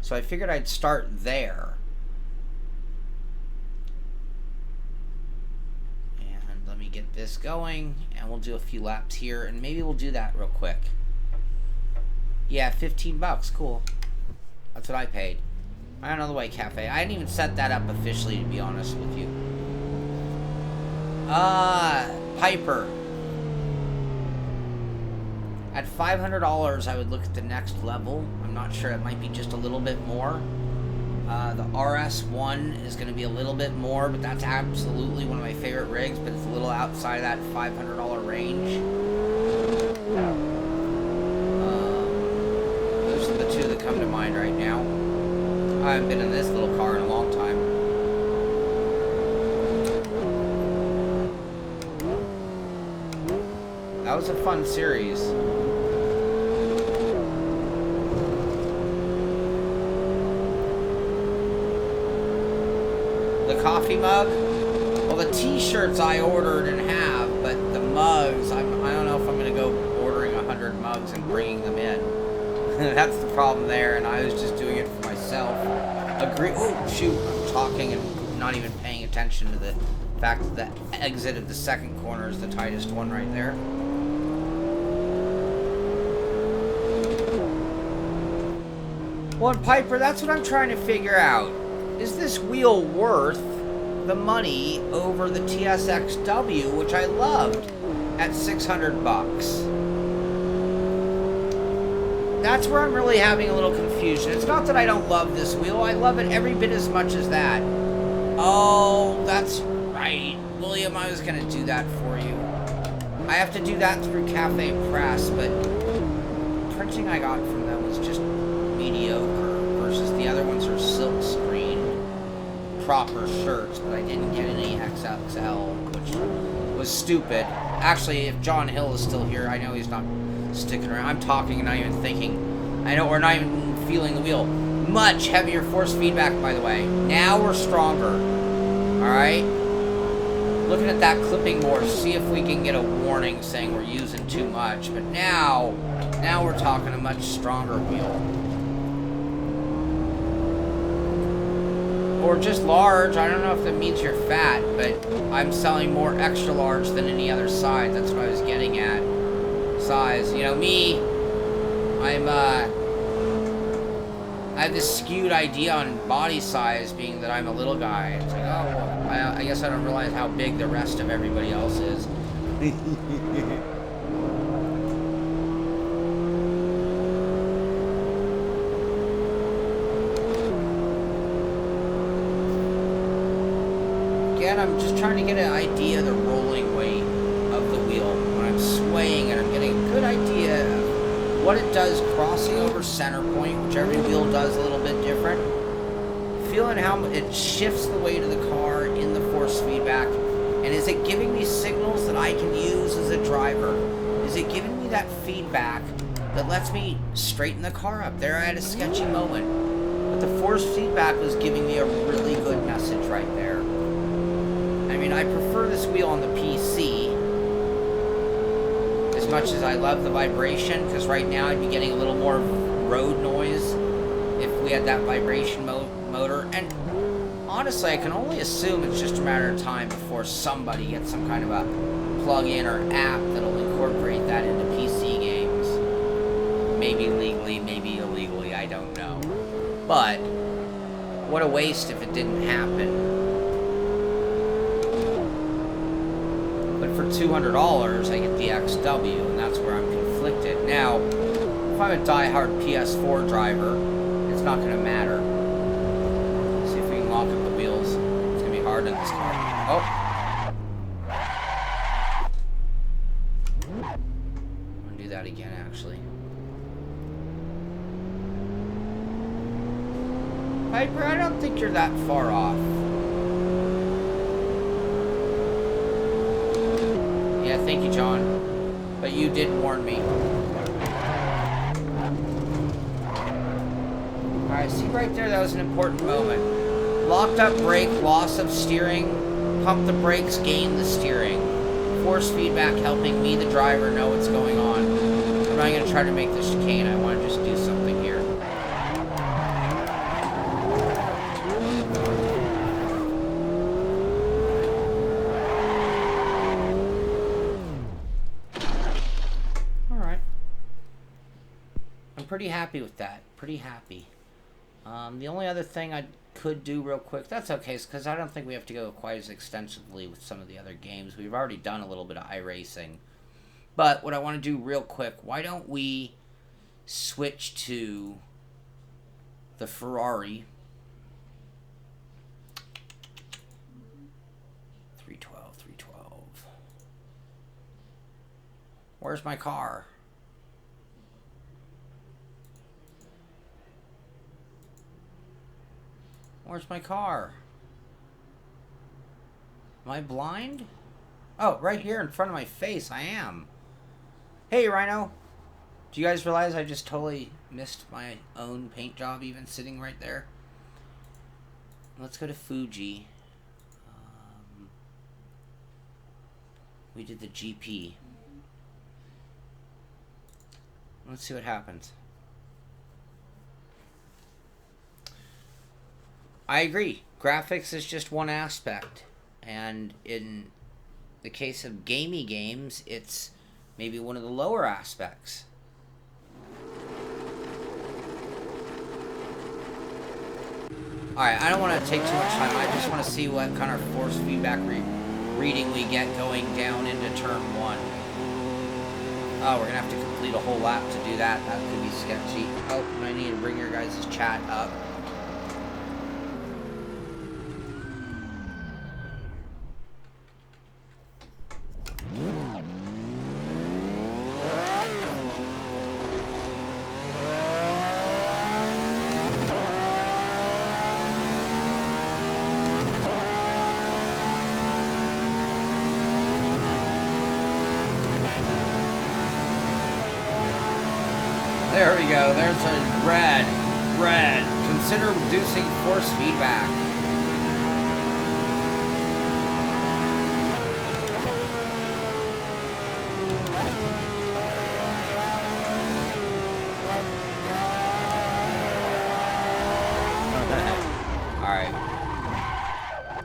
So I figured I'd start there. Let me get this going, and we'll do a few laps here, and maybe we'll do that real quick. Yeah, 15 bucks, cool. That's what I paid. I don't know the White Cafe. I didn't even set that up officially, to be honest with you. Piper. At $500, I would look at the next level. I'm not sure, it might be just a little bit more. The RS1 is going to be a little bit more, but that's absolutely one of my favorite rigs, but it's a little outside of that $500 range. Those are the two that come to mind right now. I haven't been in this little car in a long time. That was a fun series. The coffee mug? Well, the t-shirts I ordered and have, but the mugs, I don't know if I'm going to go ordering 100 mugs and bringing them in. That's the problem there, and I was just doing it for myself. Oh, shoot, I'm talking and not even paying attention to the fact that the exit of the second corner is the tightest one right there. Well, and Piper, that's what I'm trying to figure out. Is this wheel worth the money over the TSXW, which I loved, at 600 bucks? that's where I'm really having a little confusion. It's not that I don't love this wheel. I love it every bit as much as that. Oh, that's right. William, I was going to do that for you. I have to do that through Cafe Press, but printing I got from them was just mediocre versus the other ones are silk screen proper shirts, but I didn't get any XXL, which was stupid. Actually, if John Hill is still here, I know he's not sticking around. I'm talking and not even thinking. I know we're not even feeling the wheel. Much heavier force feedback, by the way. Now we're stronger. Alright? Looking at that clipping more, see if we can get a warning saying we're using too much. But now we're talking a much stronger wheel. Or just large. I don't know if that means you're fat, but I'm selling more extra large than any other size. That's what I was getting at. Size. You know, me, I have this skewed idea on body size being that I'm a little guy. It's like, oh, well, I guess I don't realize how big the rest of everybody else is. Again, I'm just trying to get an idea of the rolling weight of the wheel. When I'm swaying it, I'm getting a good idea of what it does crossing over center point, which every wheel does a little bit different. Feeling how it shifts the weight of the car in the force feedback. And is it giving me signals that I can use as a driver? Is it giving me that feedback that lets me straighten the car up? There I had a sketchy moment. But the force feedback was giving me a really good message right there. I mean, I prefer this wheel on the PC as much as I love the vibration, because right now I'd be getting a little more road noise if we had that vibration motor. And honestly, I can only assume it's just a matter of time before somebody gets some kind of a plug-in or app that'll incorporate that into PC games. Maybe legally, maybe illegally, I don't know. But what a waste if it didn't happen. But for $200, I get the XW, and that's where I'm conflicted. Now, if I'm a die-hard PS4 driver, it's not going to matter. Let's see if we can lock up the wheels. It's going to be hard in this car. Oh. I'm going to do that again, actually. Piper, I don't think you're that far off. Yeah, thank you, John. But you did warn me. Alright, see right there, that was an important moment. Locked up brake, loss of steering, pump the brakes, gain the steering. Force feedback helping me, the driver, know what's going on. I'm not going to try to make the chicane, I want to just do something here. Pretty happy with that. Pretty happy. The only other thing I could do real quick, that's okay, because I don't think we have to go quite as extensively with some of the other games. We've already done a little bit of iRacing. But what I want to do real quick, why don't we switch to the Ferrari 312. Where's my car? Where's my car? Am I blind? Oh, right here in front of my face, I am. Hey, Rhino. Do you guys realize I just totally missed my own paint job even sitting right there? Let's go to Fuji. We did the GP. Let's see what happens. I agree. Graphics is just one aspect. And in the case of gamey games, it's maybe one of the lower aspects. Alright, I don't want to take too much time. I just want to see what kind of force feedback reading we get going down into turn 1. Oh, we're gonna have to complete a whole lap to do that. That could be sketchy. Oh, and I need to bring your guys' chat up. There we go. There's a red. Red. Consider reducing force feedback. Alright.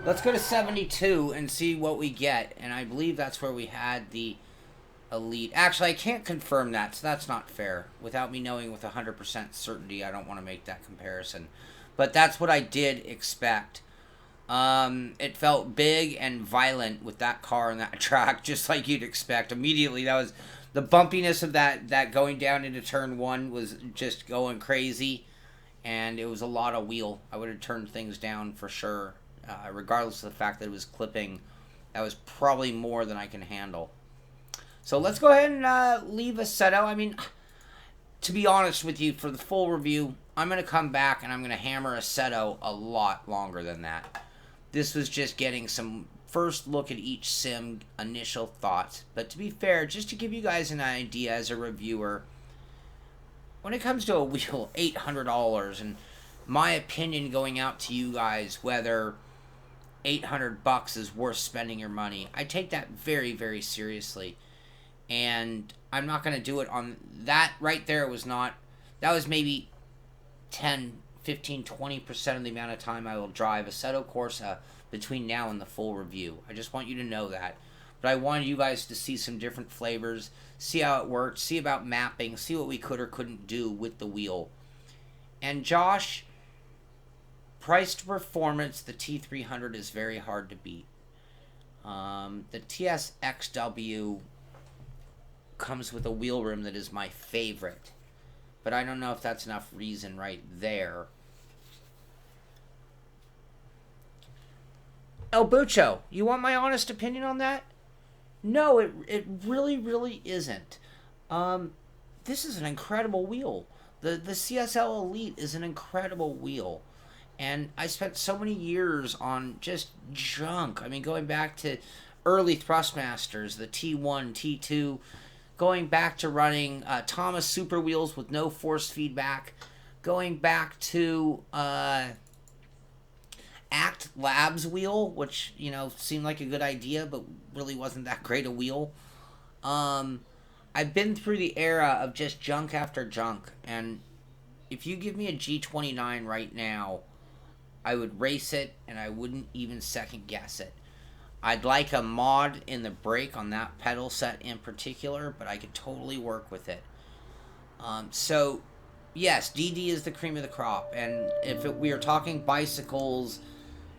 Let's go to 72 and see what we get. And I believe that's where we had the Elite. Actually, I can't confirm that, so that's not fair. Without me knowing with 100% certainty, I don't want to make that comparison. But that's what I did expect. It felt big and violent with that car and that track, just like you'd expect. Immediately, that was the bumpiness of that going down into turn 1 was just going crazy. And it was a lot of wheel. I would have turned things down for sure. Regardless of the fact that it was clipping, that was probably more than I can handle. So let's go ahead and leave Assetto. I mean, to be honest with you, for the full review, I'm going to come back and I'm going to hammer Assetto a lot longer than that. This was just getting some first look at each sim, initial thoughts. But to be fair, just to give you guys an idea as a reviewer, when it comes to a wheel, $800, and my opinion going out to you guys, whether $800 is worth spending your money, I take that very, very seriously. And I'm not going to do it on that right there. Was not, that was maybe 10, 15, 20% of the amount of time I will drive Assetto Corsa between now and the full review. I just want you to know that. But I wanted you guys to see some different flavors, see how it worked, see about mapping, see what we could or couldn't do with the wheel. And Josh, price to performance, the T300 is very hard to beat. The TSXW comes with a wheel rim that is my favorite, but I don't know if that's enough reason right there. El Bucho, you want my honest opinion on that? No, it really, really isn't. This is an incredible wheel. The CSL Elite is an incredible wheel. And I spent so many years on just junk. I mean, going back to early Thrustmasters, the T1, T2, going back to running Thomas Super Wheels with no force feedback, going back to Act Labs wheel, which, you know, seemed like a good idea, but really wasn't that great a wheel. I've been through the era of just junk after junk, and if you give me a G29 right now, I would race it, and I wouldn't even second guess it. I'd like a mod in the brake on that pedal set in particular, but I could totally work with it. So, yes, DD is the cream of the crop. And if we are talking bicycles,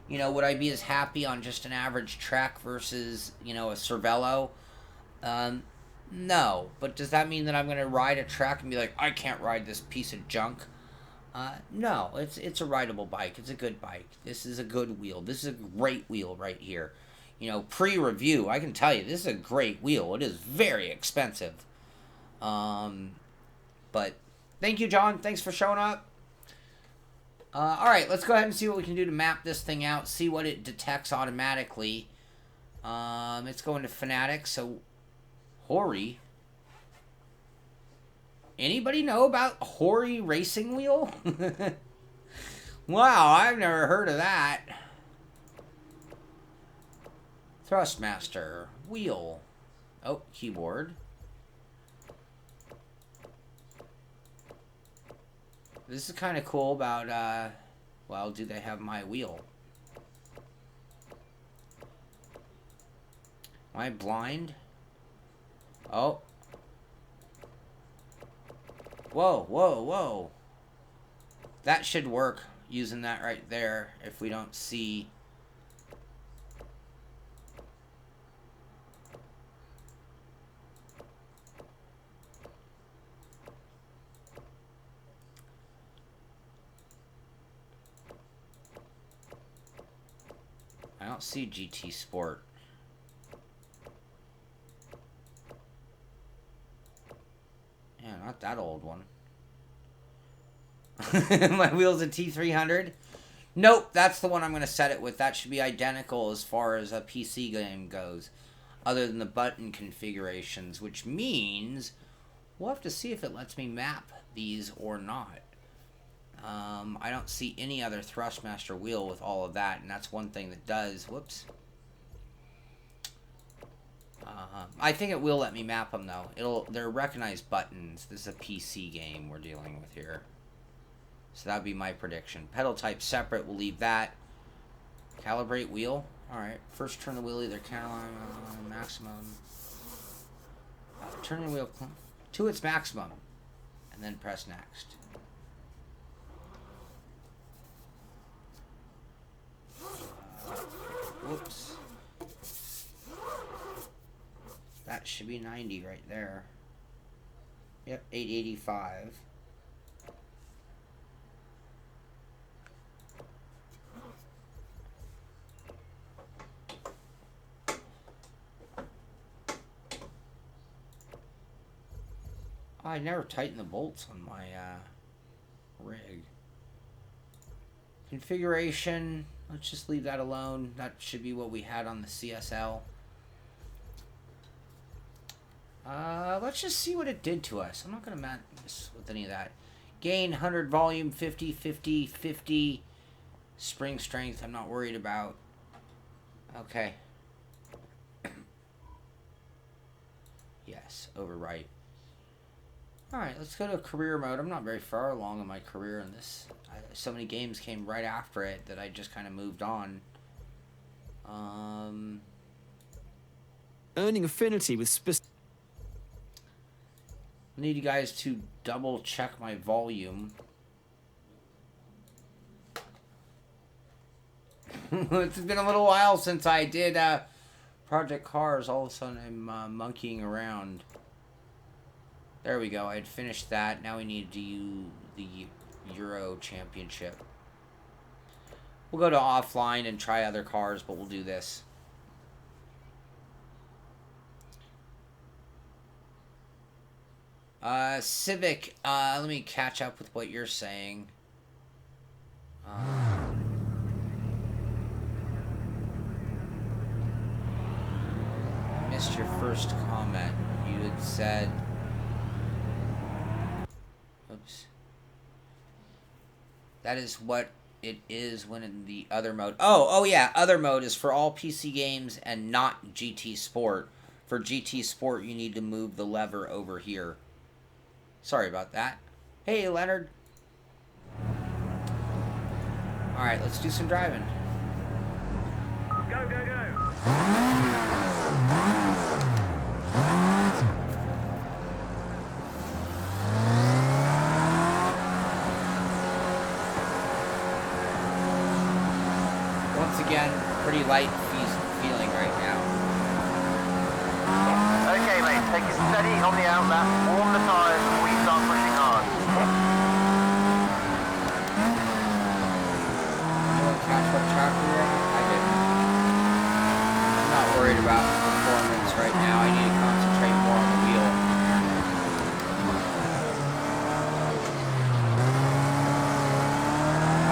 you know, would I be as happy on just an average track versus, you know, a Cervelo? No. But does that mean that I'm going to ride a track and be like, I can't ride this piece of junk? No, it's a rideable bike. It's a good bike. This is a good wheel. This is a great wheel right here. You know, pre-review, I can tell you, this is a great wheel. It is very expensive. But thank you, John. Thanks for showing up. Alright, let's go ahead and see what we can do to map this thing out. See what it detects automatically. It's going to Fanatic, so Hoarse. Anybody know about Hoarse Racing Wheel? Wow, I've never heard of that. Thrustmaster, wheel. Oh, keyboard. This is kind of cool about, well, do they have my wheel? Am I blind? Oh. Whoa, whoa, whoa. That should work, using that right there, if we don't see... don't see GT Sport. Yeah, not that old one. My wheel's a T300. Nope, that's the one I'm going to set it with. That should be identical as far as a PC game goes, other than the button configurations, which means we'll have to see if it lets me map these or not. I don't see any other Thrustmaster wheel with all of that, and that's one thing that does. Whoops. I think it will let me map them, though. They're recognized buttons. This is a PC game we're dealing with here. So that would be my prediction. Pedal type separate, we'll leave that. Calibrate wheel. Alright, first turn the wheel either maximum. Turn the wheel to its maximum. And then press next. Whoops. That should be 90 right there. Yep, 885. I never tighten the bolts on my rig. Configuration, let's just leave that alone. That should be what we had on the CSL. Let's just see what it did to us. I'm not going to mess with any of that. Gain, 100, volume, 50, 50, 50. Spring strength, I'm not worried about. Okay. Yes, overwrite. Alright, let's go to career mode. I'm not very far along in my career in this. So many games came right after it that I just kind of moved on. Earning affinity with specific... I need you guys to double check my volume. It's been a little while since I did Project Cars. All of a sudden I'm monkeying around. There we go. I had finished that. Now we need to do the Euro Championship. We'll go to offline and try other cars, but we'll do this. Civic, let me catch up with what you're saying. Missed your first comment. You had said... Oops. That is what it is when in the other mode. Oh yeah, other mode is for all PC games and not GT Sport. For GT Sport, you need to move the lever over here. Sorry about that. Hey, Leonard. Alright, let's do some driving. Go, go, go. Once again, pretty light feeling right now. Okay, mate, take it steady on the outlap, warm the tyres before you start pushing hard. Anyone catch what chapter you're on? I didn't. I'm not worried about performance right now. I need to concentrate more on the wheel.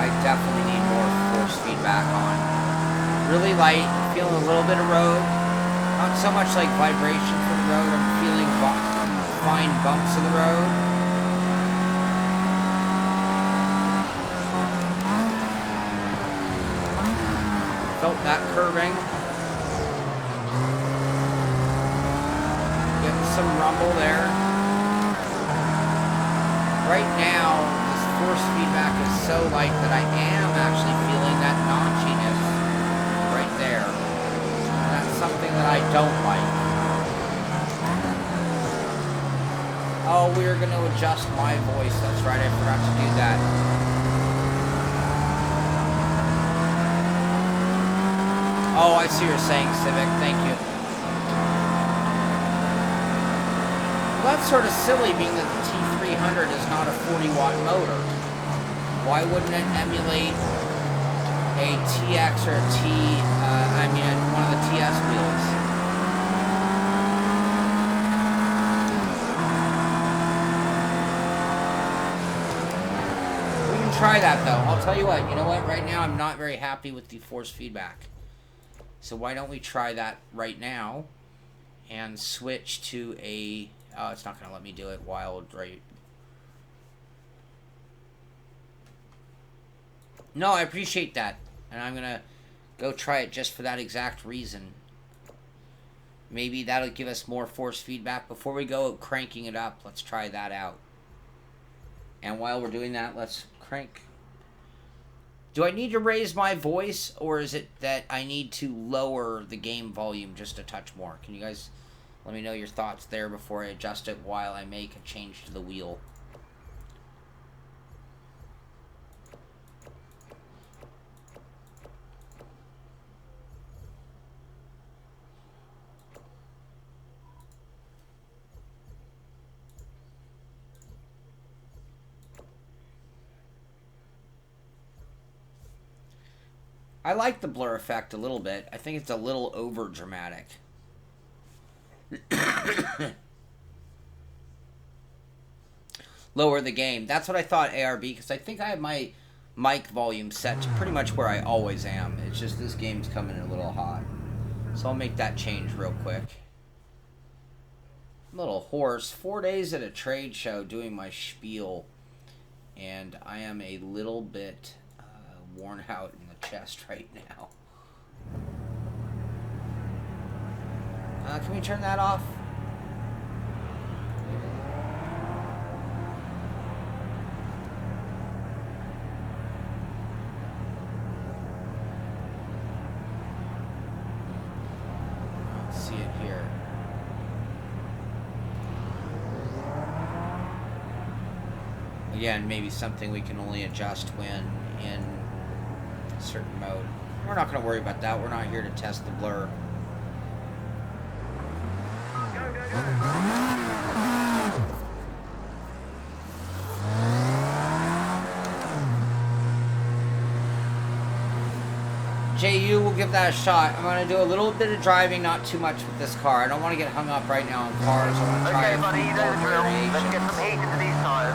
I definitely need more force feedback on. Really light, feeling a little bit of road. Not so much like vibration from the road, I'm feeling fine bumps of the road. Felt that curving. Getting some rumble there. Right now, this force feedback is so light that I am actually feeling that notchiness right there. And that's something that I don't like. Oh, we're going to adjust my voice. That's right, I forgot to do that. Oh, I see what you're saying, Civic. Thank you. Well, that's sort of silly, being that the T300 is not a 40-watt motor. Why wouldn't it emulate a TX or a one of the TS wheels. We can try that though. I'll tell you what, you know what? Right now I'm not very happy with the force feedback. So why don't we try that right now and switch to a... Oh, it's not going to let me do it wild, right? No, I appreciate that. And I'm going to go try it just for that exact reason. Maybe that'll give us more force feedback. Before we go cranking it up, let's try that out. And while we're doing that, let's crank. Do I need to raise my voice, or is it that I need to lower the game volume just a touch more? Can you guys let me know your thoughts there before I adjust it while I make a change to the wheel? I like the blur effect a little bit. I think it's a little over dramatic. Lower the game. That's what I thought, ARB, because I think I have my mic volume set to pretty much where I always am. It's just this game's coming in a little hot. So I'll make that change real quick. Little Hoarse. 4 days at a trade show doing my Schpeel. And I am a little bit worn out in the chest right now. Can we turn that off? Let's see it here. Again, maybe something we can only adjust when in a certain mode. We're not going to worry about that. We're not here to test the blur. JU, we'll give that a shot. I'm going to do a little bit of driving, not too much with this car. I don't want to get hung up right now on cars. I want to try okay, buddy, you know the drill. Let's get some heat into these tires.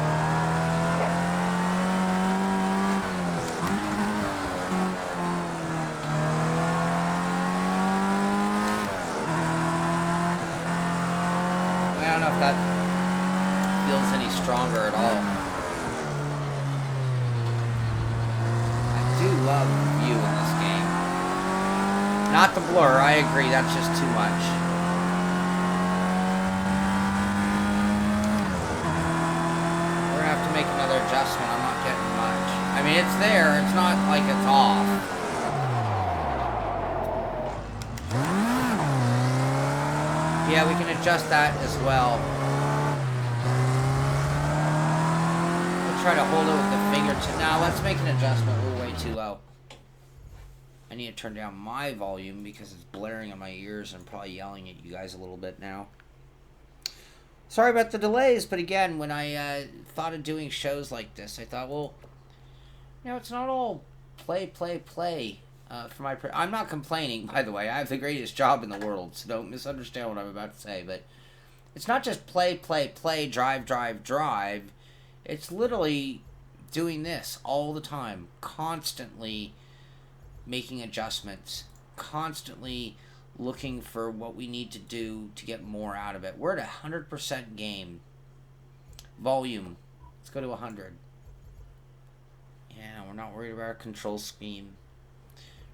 I don't know if that feels any stronger at all. I do love the view in this game. Not the blur, I agree, that's just too much. We're gonna have to make another adjustment, I'm not getting much. I mean, it's there, it's not like it's off. Yeah, we can adjust that as well. We'll try to hold it with the fingertip. Now, let's make an adjustment. We're way too low. I need to turn down my volume because it's blaring on my ears. I'm probably yelling at you guys a little bit now. Sorry about the delays, but again, when I thought of doing shows like this, I thought, well, you know, it's not all play. For my, I'm not complaining, by the way. I have the greatest job in the world, so don't misunderstand what I'm about to say. But it's not just play, drive. It's literally doing this all the time, constantly making adjustments, constantly looking for what we need to do to get more out of it. We're at 100% game volume. Let's go to 100. Yeah, we're not worried about our control scheme.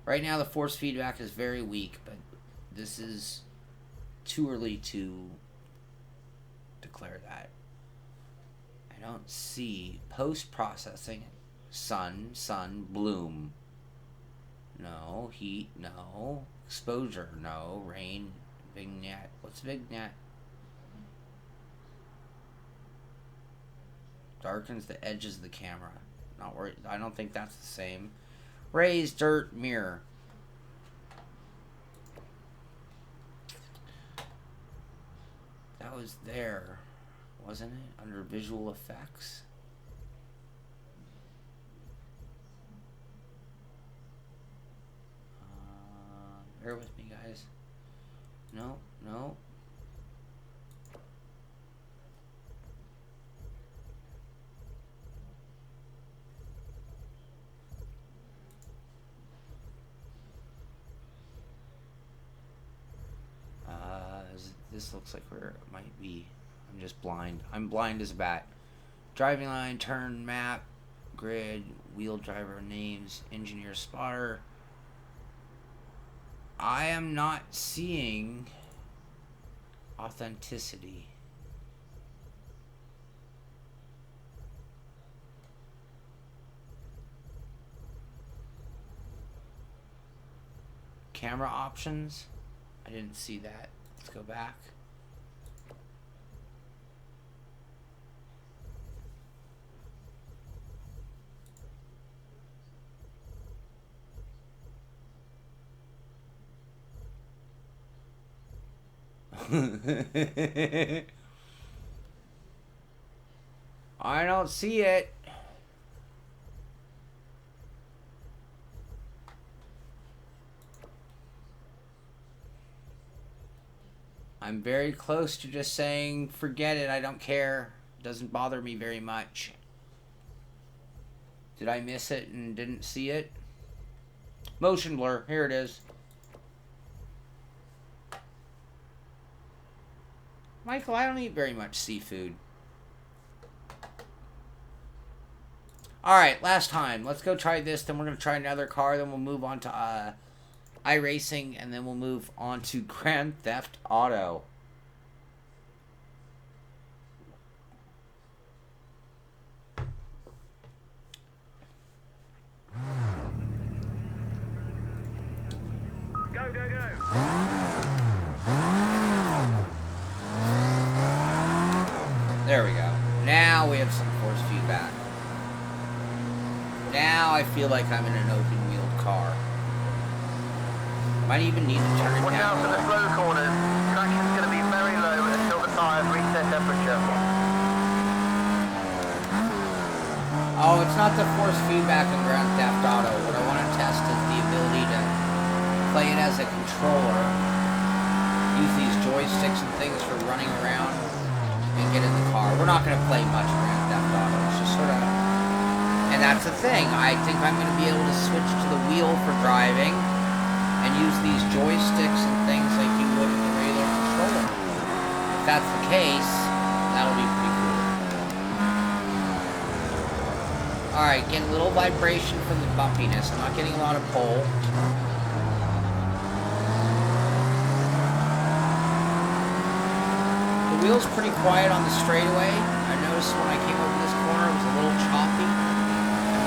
Right now, the force feedback is very weak, but this is too early to declare that. I don't see post-processing. Sun, bloom. No. Heat, no. Exposure, no. Rain, vignette. What's vignette? Darkens the edges of the camera. Not worried. I don't think that's the same. Raise, dirt, mirror. That was there, wasn't it? Under visual effects. Bear with me, guys. No, no. This looks like where it might be. I'm just blind. I'm blind as a bat. Driving line, turn, map, grid, wheel driver names, engineer spotter. I am not seeing authenticity. Camera options. I didn't see that. Let's go back. I don't see it. I'm very close to just saying, forget it, I don't care. It doesn't bother me very much. Did I miss it and didn't see it? Motion blur, here it is. Michael, I don't eat very much seafood. Alright, last time. Let's go try this, then we're going to try another car, then we'll move on to iRacing, and then we'll move on to Grand Theft Auto. Go, go, go. There we go. Now we have some force feedback. Now I feel like I'm in an open-wheeled car. Might even need to turn it Watch out down. for the slow corners. Traction's going to be very low until the tyres reach their temperature. Oh, it's not the force feedback in Grand Theft Auto. What I want to test is the ability to play it as a controller. Use these joysticks and things for running around and get in the car. We're not going to play much Grand Theft Auto. It's just sort of... And that's the thing. I think I'm going to be able to switch to the wheel for driving and use these joysticks and things like you would with a regular controller. If that's the case, that'll be pretty cool. Alright, get a little vibration from the bumpiness. I'm not getting a lot of pull. The wheel's pretty quiet on the straightaway. I noticed when I came over this corner, it was a little choppy.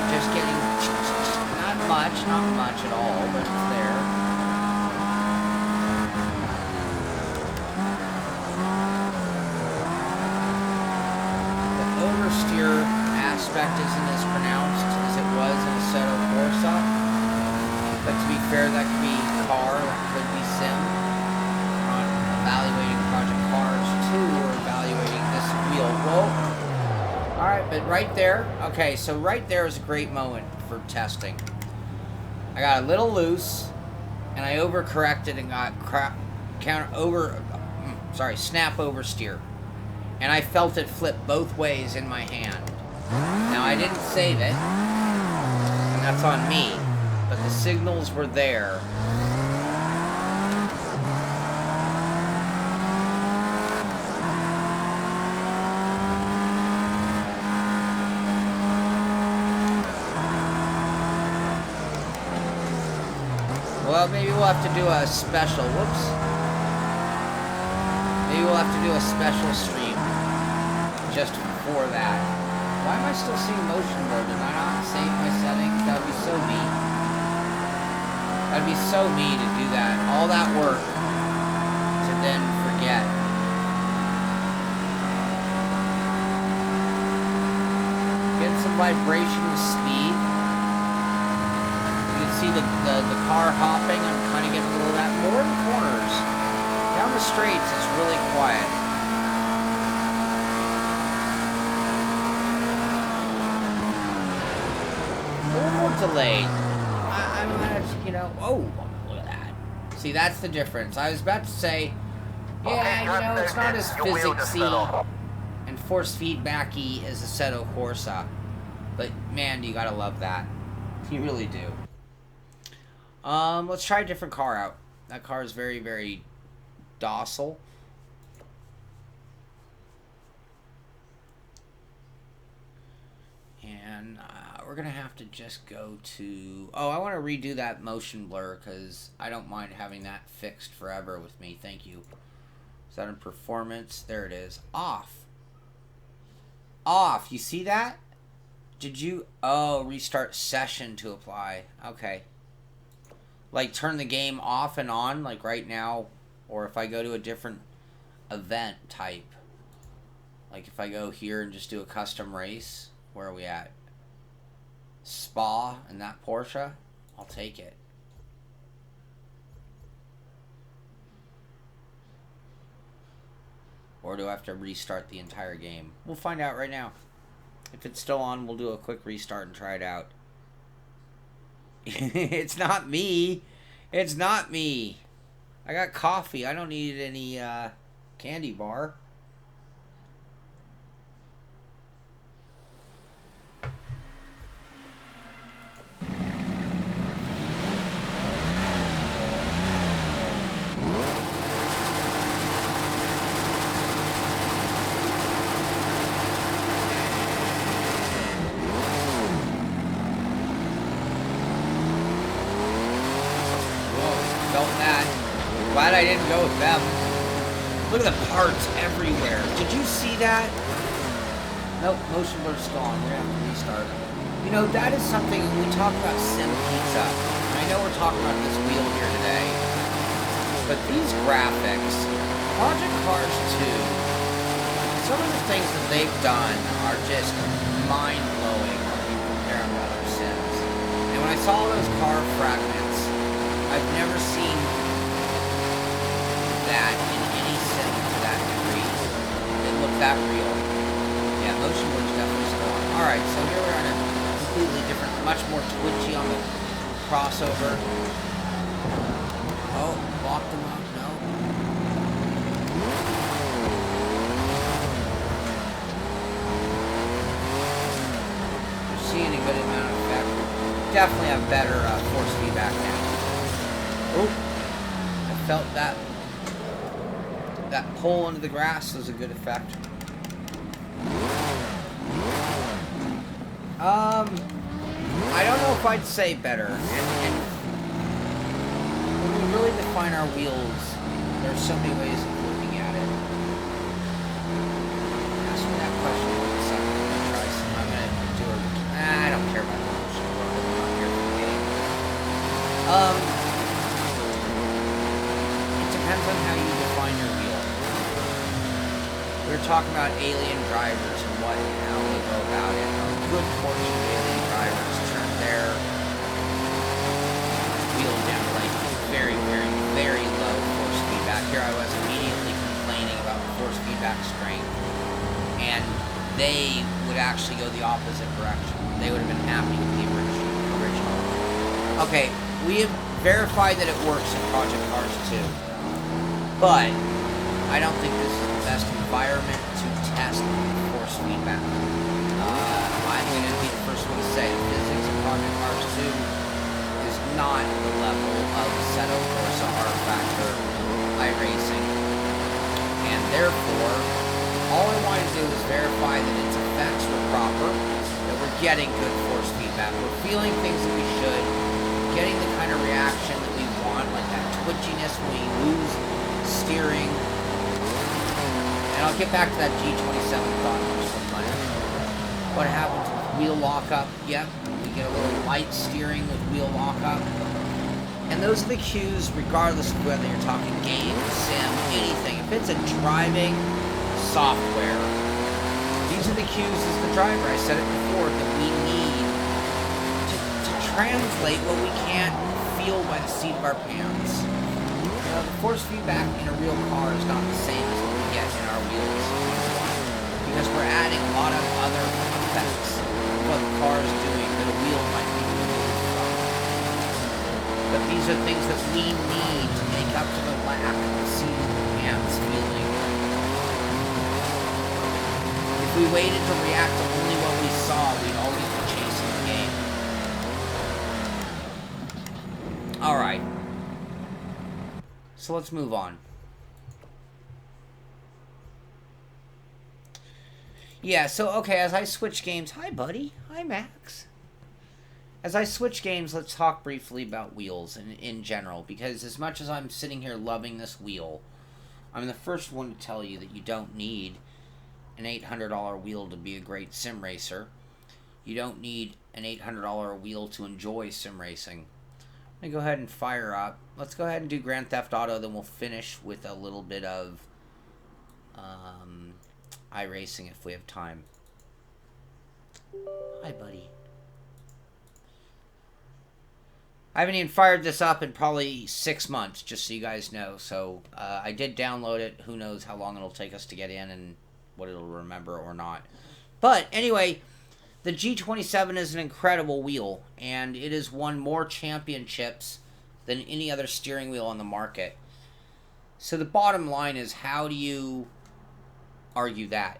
Just getting not much at all, but it's there. The oversteer aspect isn't as pronounced as it was in Assetto Corsa. But to be fair, that could be car, that could be sim. We're not evaluating Project Cars 2, we're evaluating this wheel. Whoa. Alright, but right there, okay, so right there is a great moment for testing. I got a little loose, and I overcorrected and got snap oversteer. And I felt it flip both ways in my hand. Now, I didn't save it, and that's on me, but the signals were there. Well, maybe we'll have to do a special, maybe we'll have to do a special stream just for that. Why am I still seeing motion blur? Did I not save my settings? That would be so me. That would be so me to do that. All that work to then forget. Get some vibration with speed. See the car hopping. I'm kind of getting a little of that. More in the corners. Down the straights, it's really quiet. A little more delayed. I'm gonna, you know, oh, look at that. See, that's the difference. I was about to say, Okay, yeah, you know, it's not as your wheel just fell physicsy off. and force feedbacky as Assetto Corsa. But, man, you gotta love that. You really do. Let's try a different car out. That car is very, very docile. And we're going to have to just go to... Oh, I want to redo that motion blur because I don't mind having that fixed forever with me. Thank you. Is that in performance? There it is. Off. Off. You see that? Did you... Oh, restart session to apply. Okay. Like turn the game off and on like right now. Or if I go to a different event type. Like if I go here and just do a custom race. Where are we at? Spa and that Porsche? I'll take it. Or do I have to restart the entire game? We'll find out right now. If it's still on, we'll do a quick restart and try it out. It's not me. It's not me. I got coffee. I don't need any candy bar. Glad I didn't go with them. Look at the parts everywhere. Did you see that? Nope, motion blur's gone. We're gonna have to restart. You know, that is something when we talk about sim pizza. I know we're talking about this wheel here today, but these graphics, Project Cars 2, some of the things that they've done are just mind-blowing when you compare them to other sims. And when I saw those car fragments, I've never seen that in any sim to that degree. It looked that real. Yeah, motion blur's definitely still on. Alright, so here we're on a completely different, much more twitchy on the crossover. Oh, locked them up, no. You're seeing a good amount of effect. Definitely have better force feedback now. Oh, I felt that. That pull into the grass was a good effect. I don't know if I'd say better. And when we really define our wheels, there's so many ways of looking at it. Ask me that question one second. I'm gonna try some. I'm gonna do a. I don't care about the motion. I'm not here for the game. It depends on how you define your wheel. We were talking about alien drivers and what and how they go about it. A good portion of alien drivers turn their wheel down to like very, very, very low force feedback. Here I was immediately complaining about force feedback strength, and they would actually go the opposite direction. They would have been happy with the original. Okay, we have verified that it works in Project Cars 2, but I don't think this is the best environment to test force feedback. I'm going to be the first one to say the physics of Project Cars 2 is not the level of Assetto Corsa R-Factor iRacing. And therefore, all I want to do is verify that its effects were proper, that we're getting good force feedback, we're feeling things that we should, getting the kind of reaction that we want, like that twitchiness when we lose steering. And I'll get back to that G27 thought in just a minute. What happens with wheel lockup? Yep, we get a little light steering with wheel lockup. And those are the cues, regardless of whether you're talking game, sim, anything. If it's a driving software, these are the cues as the driver. I said it before, that we need to translate what we can't feel by the seat of our pants. You know, the force feedback in a real car is not the same as what we get in our wheels, because we're adding a lot of other effects of what the car is doing that a wheel might be removed from. But these are things that we need to make up for the lack of seeing hands feeling. If we waited to react to only what we saw, we'd always be chasing the game. Alright. So let's move on. Yeah, so, okay, as I switch games... Hi, buddy. Hi, Max. As I switch games, let's talk briefly about wheels in general, because as much as I'm sitting here loving this wheel, I'm the first one to tell you that you don't need an $800 wheel to be a great sim racer. You don't need an $800 wheel to enjoy sim racing. I'm going to go ahead and fire up. Let's go ahead and do Grand Theft Auto, then we'll finish with a little bit of iRacing if we have time. Hi, buddy. I haven't even fired this up in probably 6 months, just so you guys know. So, I did download it. Who knows how long it'll take us to get in and what it'll remember or not. But, anyway, the G27 is an incredible wheel, and it has won more championships than any other steering wheel on the market. So, the bottom line is, how do you argue that?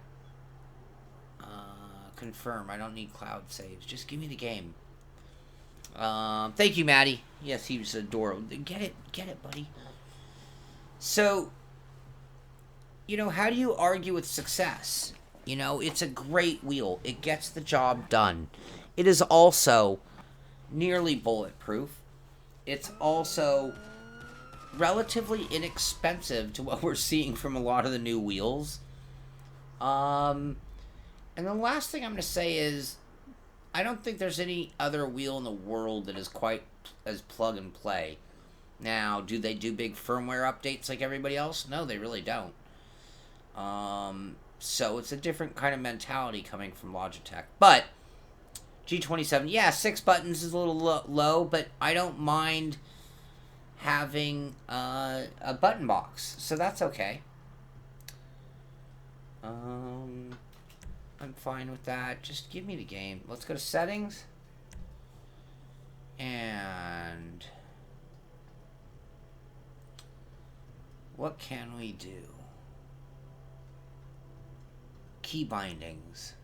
Confirm. I don't need cloud saves. Just give me the game. Thank you, Maddie. Yes, he was adorable. Get it, buddy. So, you know, how do you argue with success? You know, it's a great wheel. It gets the job done. It is also nearly bulletproof. It's also relatively inexpensive to what we're seeing from a lot of the new wheels. And the last thing I'm going to say is, I don't think there's any other wheel in the world that is quite as plug and play. Now, do they do big firmware updates like everybody else? No, they really don't. So it's a different kind of mentality coming from Logitech. But G27, yeah, 6 buttons is a little low, but I don't mind having a button box, so that's okay. I'm fine with that. Just give me the game. Let's go to settings. And what can we do? Key bindings.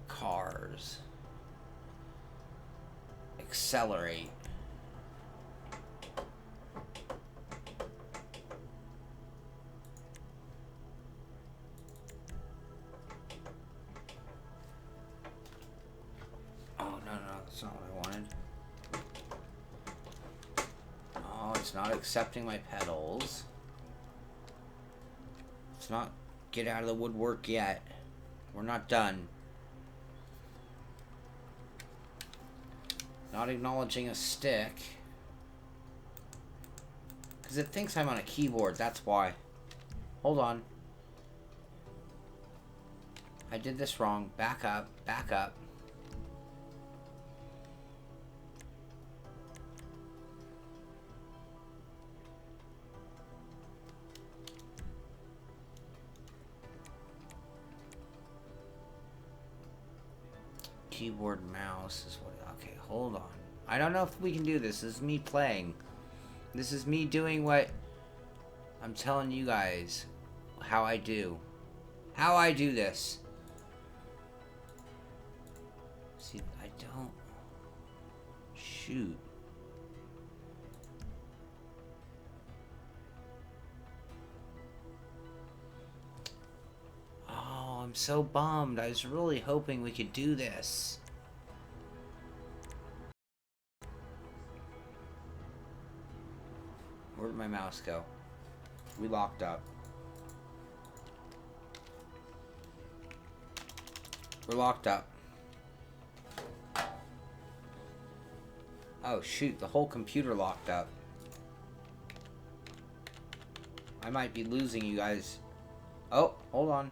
Cars. Accelerate. That's not what I wanted. Oh, it's not accepting my pedals. It's not get out of the woodwork yet. We're not done. Not acknowledging a stick. Because it thinks I'm on a keyboard, that's why. Hold on. I did this wrong. Back up, back up. Keyboard, mouse is what... Okay, hold on. I don't know if we can do this. This is me playing. This is me doing what I'm telling you guys how I do. How I do this. See, I don't... Shoot. I'm so bummed. I was really hoping we could do this. Where did my mouse go? We locked up. We're locked up. Oh shoot, the whole computer locked up. I might be losing you guys. Oh, hold on.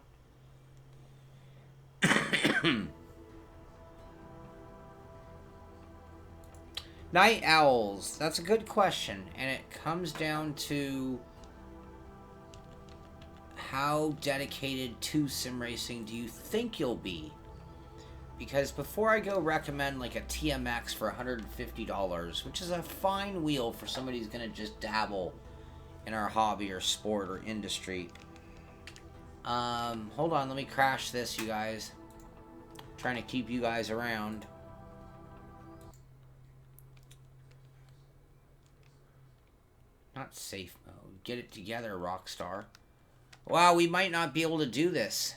Night owls. That's a good question, and it comes down to how dedicated to sim racing do you think you'll be? Because before I go recommend like a TMX for $150, which is a fine wheel for somebody who's going to just dabble in our hobby or sport or industry. Hold on, let me crash this, you guys. I'm trying to keep you guys around. Not safe mode. Get it together, Rockstar. Wow, we might not be able to do this.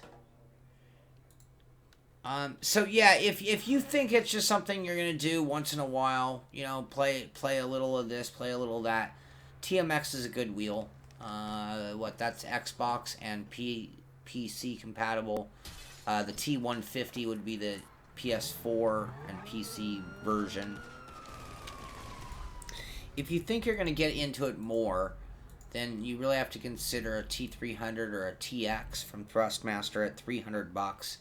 So yeah, if you think it's just something you're gonna do once in a while, you know, play a little of this, play a little of that, TMX is a good wheel. That's Xbox and PC compatible. The T150 would be the PS4 and PC version. If you think you're gonna get into it more, then you really have to consider a T300 or a TX from Thrustmaster at $300.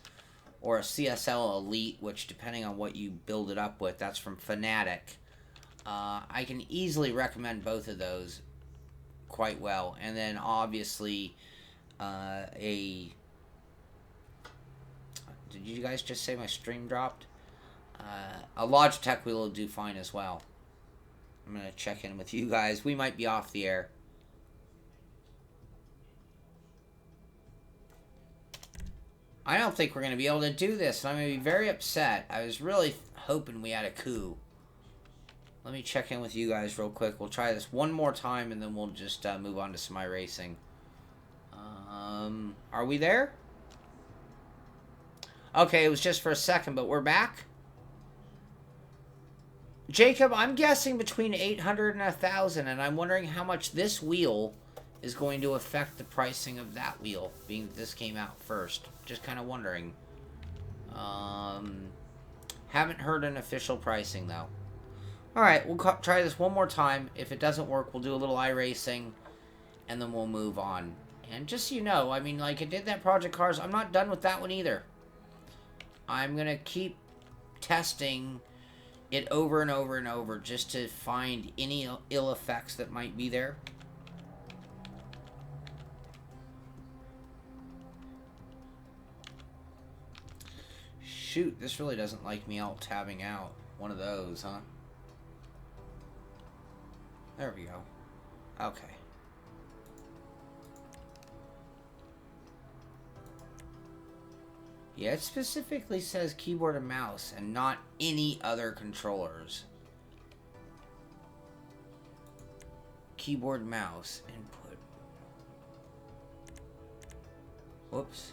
Or a CSL Elite, which depending on what you build it up with, that's from Fanatic. I can easily recommend both of those quite well. And then obviously did you guys just say my stream dropped? A Logitech wheel will do fine as well. I'm going to check in with you guys. We might be off the air. I don't think we're going to be able to do this. I'm going to be very upset. I was really hoping we had a coup. Let me check in with you guys real quick. We'll try this one more time, and then we'll just move on to some iRacing. Are we there? Okay, it was just for a second, but we're back. Jacob, I'm guessing between 800 and 1,000, and I'm wondering how much this wheel is going to affect the pricing of that wheel, being that this came out first. Just kind of wondering. Haven't heard an official pricing, though. Alright, we'll try this one more time. If it doesn't work, we'll do a little iRacing, and then we'll move on. And just so you know, I mean, like, I did that Project Cars. I'm not done with that one either. I'm going to keep testing it over and over and over just to find any ill effects that might be there. Shoot, this really doesn't like me alt-tabbing out. One of those, huh? There we go. Okay. Yeah, it specifically says keyboard and mouse and not any other controllers. Keyboard, mouse, input. Whoops.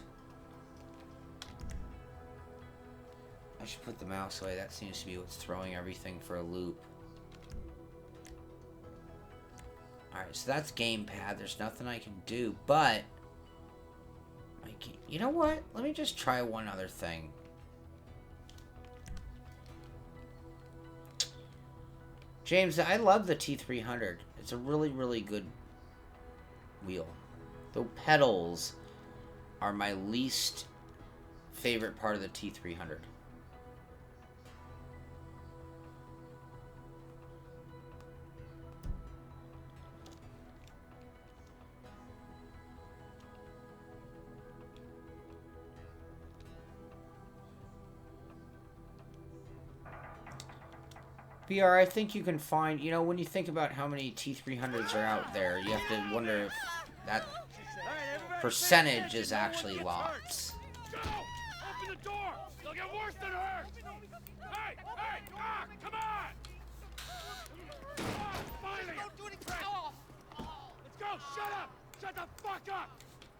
I should put the mouse away. That seems to be what's throwing everything for a loop. Alright, so that's Gamepad. There's nothing I can do, but... You know what? Let me just try one other thing. James, I love the T300. It's a really, really good wheel. The pedals are my least favorite part of the T300. BR, I think you can find, you know, when you think about how many T300s are out there, you have to wonder if that percentage is actually lots. Go! Open the door! They'll get worse than her! Hey! Hey! Ah! Come on! Come on! Finally! Let's go! Shut up! Shut the fuck up!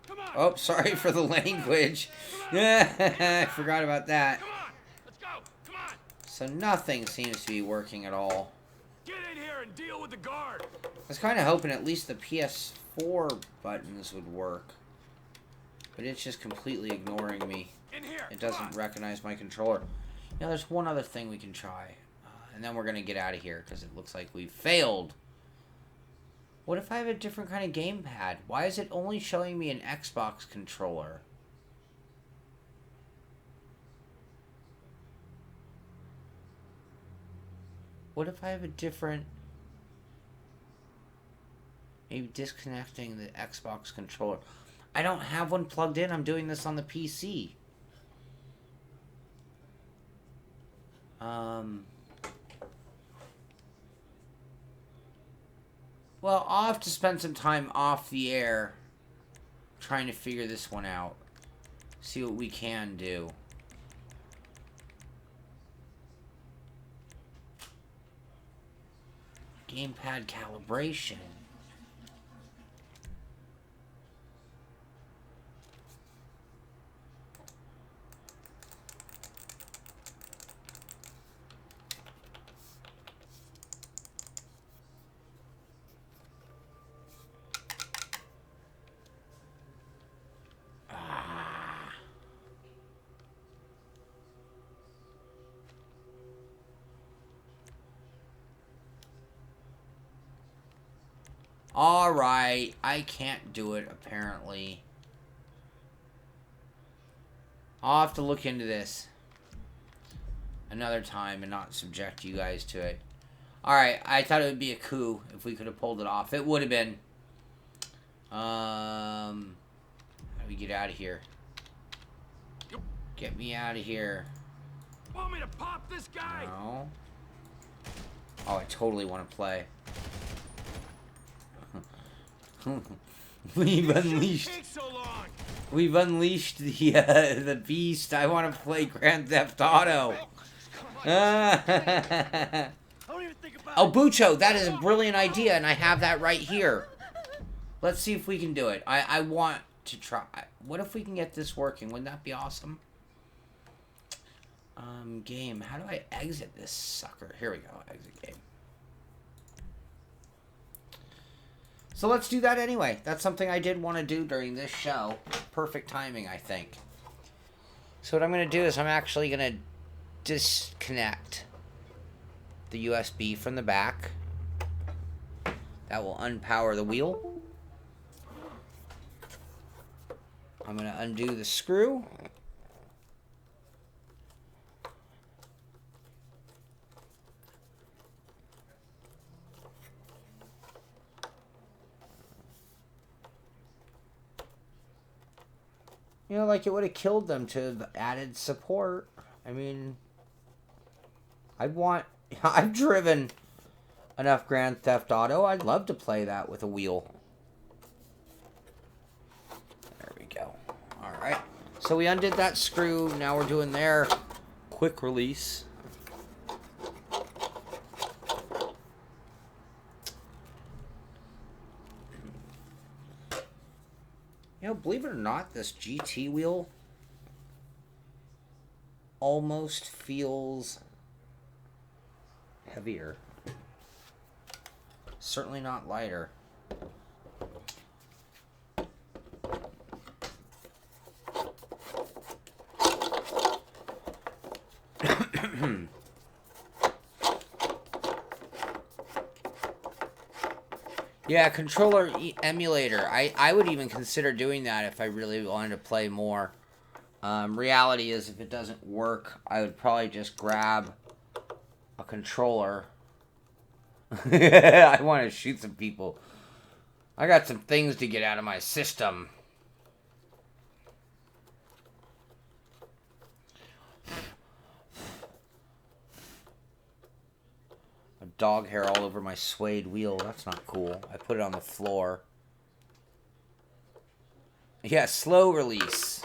Come on! Oh, sorry for the language. I forgot about that. Come on! Let's go! Come on! So nothing seems to be working at all. Get in here and deal with the guard! I was kind of hoping at least the PS4 buttons would work. But it's just completely ignoring me. In here! It doesn't recognize my controller. You know, there's one other thing we can try. And then we're going to get out of here because it looks like we've failed. What if I have a different kind of gamepad? Why is it only showing me an Xbox controller? What if I have a different... Maybe disconnecting the Xbox controller. I don't have one plugged in. I'm doing this on the PC. Well, I'll have to spend some time off the air trying to figure this one out. See what we can do. Gamepad calibration. Alright, I can't do it, apparently. I'll have to look into this another time and not subject you guys to it. Alright, I thought it would be a coup if we could have pulled it off. It would have been. How do we get out of here? Get me out of here. Want me to pop this guy? No. Oh, I totally want to play. We've unleashed. We've unleashed the beast. I want to play Grand Theft Auto. Oh, Bucho, that is a brilliant idea, and I have that right here. Let's see if we can do it. I want to try. What if we can get this working? Wouldn't that be awesome? Game. How do I exit this sucker? Here we go. Exit game. So let's do that anyway. That's something I did want to do during this show. Perfect timing, I think. So what I'm going to do is I'm actually going to disconnect the USB from the back. That will unpower the wheel. I'm going to undo the screw. You know, like it would have killed them to have added support. I mean, I've driven enough Grand Theft Auto. I'd love to play that with a wheel. There we go. Alright. So we undid that screw. Now we're doing their quick release. You know, believe it or not, this GT wheel almost feels heavier. Certainly not lighter. Yeah, controller emulator. I would even consider doing that if I really wanted to play more. Reality is, if it doesn't work, I would probably just grab a controller. I want to shoot some people. I got some things to get out of my system. Dog hair all over my suede wheel. That's not cool. I put it on the floor. Yeah, slow release.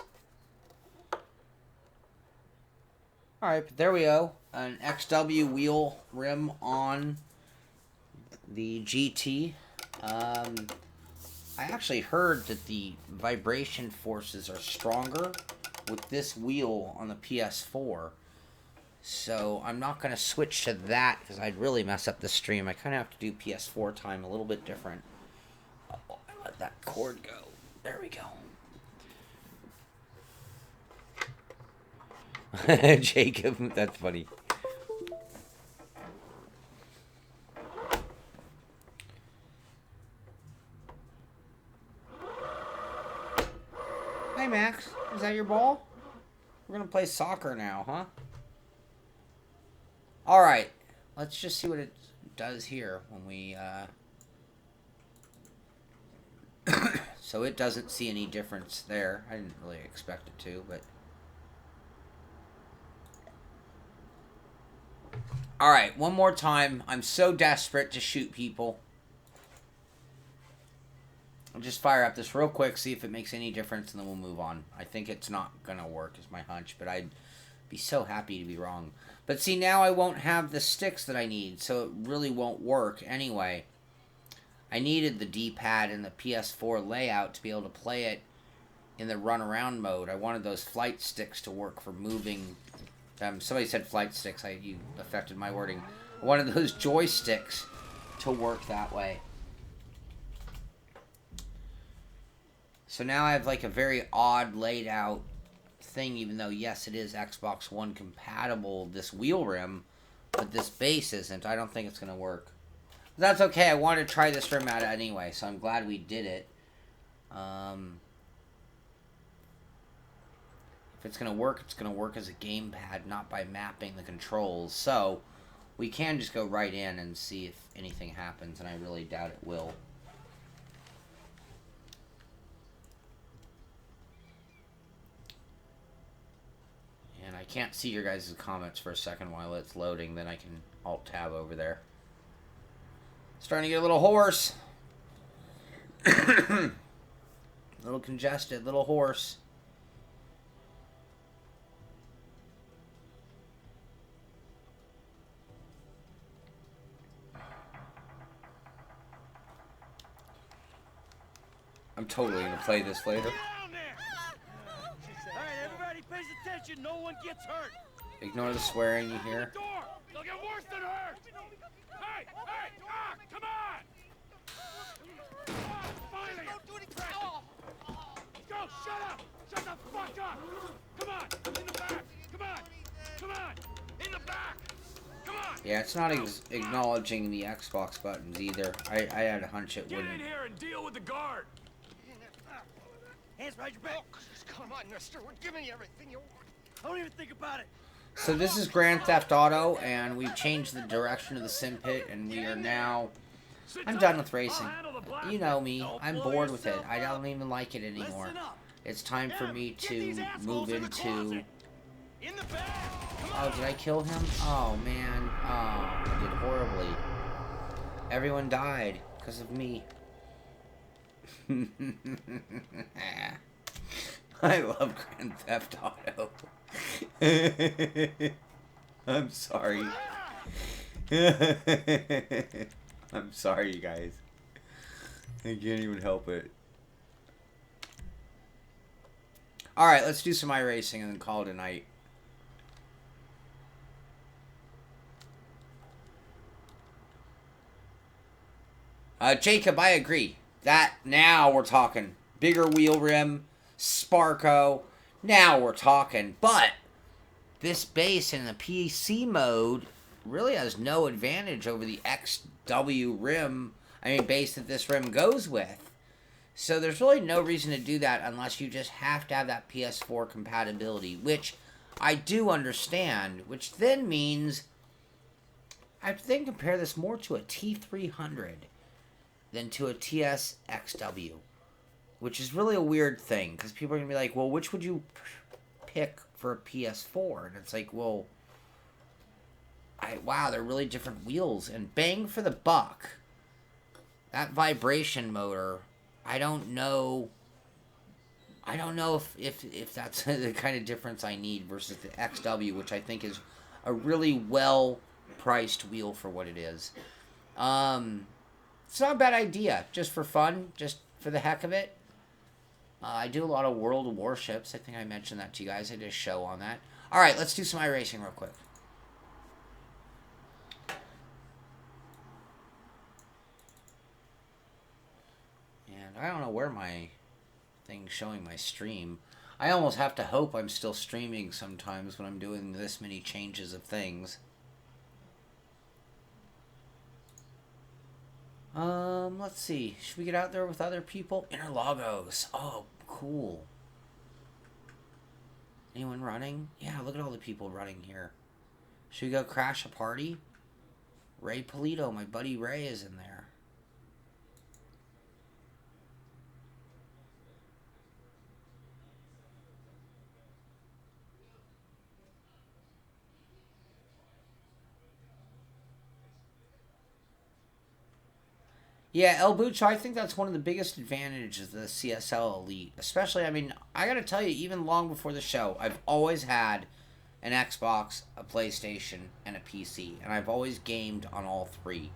Alright, but there we go. An XW wheel rim on the GT. I actually heard that the vibration forces are stronger with this wheel on the PS4. So I'm not going to switch to that because I'd really mess up the stream. I kind of have to do PS4 time a little bit different. Oh, I let that cord go. There we go. Jacob, that's funny. Hey Max, is that your ball? We're going to play soccer now, huh? Alright, let's just see what it does here when we, So it doesn't see any difference there. I didn't really expect it to, but... Alright, one more time. I'm so desperate to shoot people. I'll just fire up this real quick, see if it makes any difference, and then we'll move on. I think it's not going to work, is my hunch, but I'd be so happy to be wrong. But see, now I won't have the sticks that I need, so it really won't work anyway. I needed the D-pad and the PS4 layout to be able to play it in the run-around mode. I wanted those flight sticks to work for moving. Somebody said flight sticks. You affected my wording. I wanted those joysticks to work that way. So now I have like a very odd laid out thing, even though, yes, it is Xbox One compatible, this wheel rim, but this base isn't. I don't think it's going to work. That's okay. I wanted to try this rim out anyway, so I'm glad we did it. If it's going to work, it's going to work as a gamepad, not by mapping the controls. So we can just go right in and see if anything happens, and I really doubt it will. And I can't see your guys' comments for a second while it's loading, then I can Alt-Tab over there. Starting to get a little hoarse. A little congested, little hoarse. I'm totally going to play this later. Alright, everybody pays attention. No one gets hurt. Ignore the swearing you hear. They'll get worse than hurt. Hey, come on! Finally! Go, shut up! Shut the fuck up! Come on, in the back! Come on! In the back! Come on! Yeah, it's not acknowledging the Xbox buttons either. I had a hunch it wouldn't. Get in here and deal with the guard! Hands behind your back. Come on, mister. We're giving you everything you want. Don't even think about it. So this is Grand Theft Auto, and we've changed the direction of the Simpit, and we are now... I'm done with racing. You know me. I'm bored with it. I don't even like it anymore. It's time for me to move into... Oh, did I kill him? Oh, man. Oh, I did horribly. Everyone died because of me. I love Grand Theft Auto. I'm sorry. I'm sorry, you guys. I can't even help it. Alright, let's do some iRacing and then call it a night. Jacob, I agree. That, now we're talking. Bigger wheel rim, Sparko. Now we're talking. But this base in the PC mode really has no advantage over the XW rim, base that this rim goes with. So there's really no reason to do that unless you just have to have that PS4 compatibility, which I do understand, which then means I have to then compare this more to a T300 than to a TSXW, which is really a weird thing, because people are going to be like, well, which would you pick for a PS4? And it's like, well, wow, they're really different wheels. And bang for the buck, that vibration motor, I don't know if that's the kind of difference I need versus the XW, which I think is a really well-priced wheel for what it is. It's not a bad idea, just for fun, just for the heck of it. I do a lot of World of Warships. I think I mentioned that to you guys. I did a show on that. Alright, let's do some iRacing real quick. And I don't know where my thing's showing my stream. I almost have to hope I'm still streaming sometimes when I'm doing this many changes of things. Let's see. Should we get out there with other people? Interlagos. Oh, cool. Anyone running? Yeah, look at all the people running here. Should we go crash a party? Ray Polito, my buddy Ray, is in there. Yeah, El Bucho, I think that's one of the biggest advantages of the CSL Elite. Especially, I mean, I gotta tell you, even long before the show, I've always had an Xbox, a PlayStation, and a PC. And I've always gamed on all three.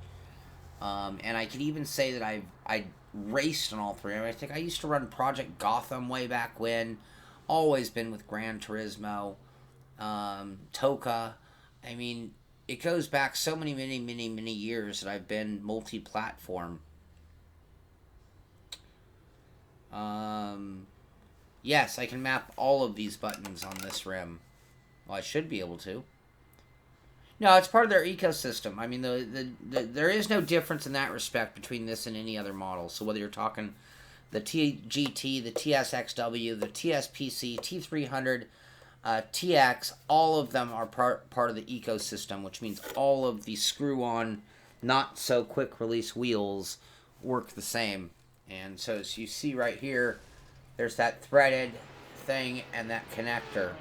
And I could even say that I raced on all three. I mean, I think I used to run Project Gotham way back when. Always been with Gran Turismo, Toka. I mean, it goes back so many years that I've been multi-platform. Yes, I can map all of these buttons on this rim. Well, I should be able to. No, it's part of their ecosystem. I mean, there is no difference in that respect between this and any other model. So whether you're talking the T-GT, the TSXW, the TSPC, T300, TX, all of them are part of the ecosystem, which means all of the screw-on, not-so-quick-release wheels work the same. And so as you see right here, there's that threaded thing and that connector.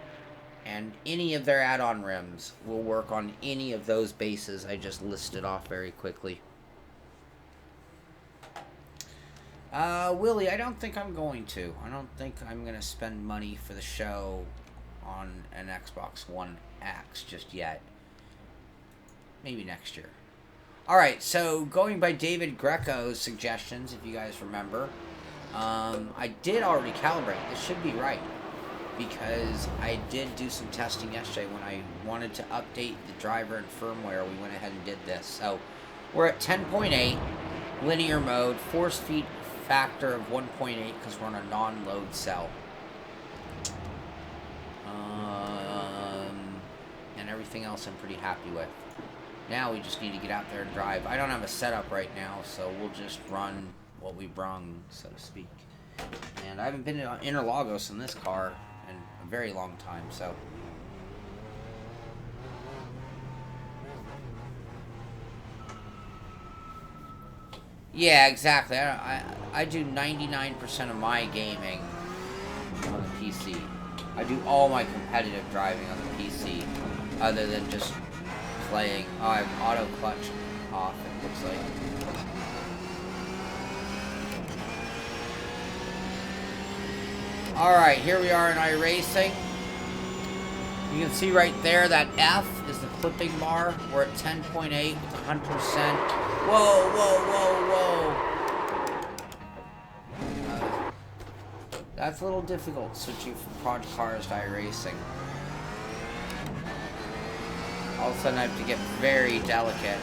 And any of their add-on rims will work on any of those bases I just listed off very quickly. Willie, I don't think I'm going to. I don't think I'm going to spend money for the show on an Xbox One X just yet. Maybe next year. Alright, so going by David Greco's suggestions, if you guys remember, I did already calibrate. This should be right, because I did do some testing yesterday when I wanted to update the driver and firmware. We went ahead and did this. So we're at 10.8, linear mode, force feed factor of 1.8 because we're on a non-load cell. And everything else I'm pretty happy with. Now we just need to get out there and drive. I don't have a setup right now, so we'll just run what we brung, so to speak. And I haven't been in Interlagos in this car in a very long time, so. Yeah, exactly. I do 99% of my gaming on the PC. I do all my competitive driving on the PC, other than just playing. Oh, I have auto clutch off, it looks like. Alright, here we are in iRacing. You can see right there that F is the clipping bar. We're at 10.8 with 100%. Whoa, whoa, whoa, whoa. That's a little difficult switching from Project Cars to iRacing. All of a sudden I have to get very delicate.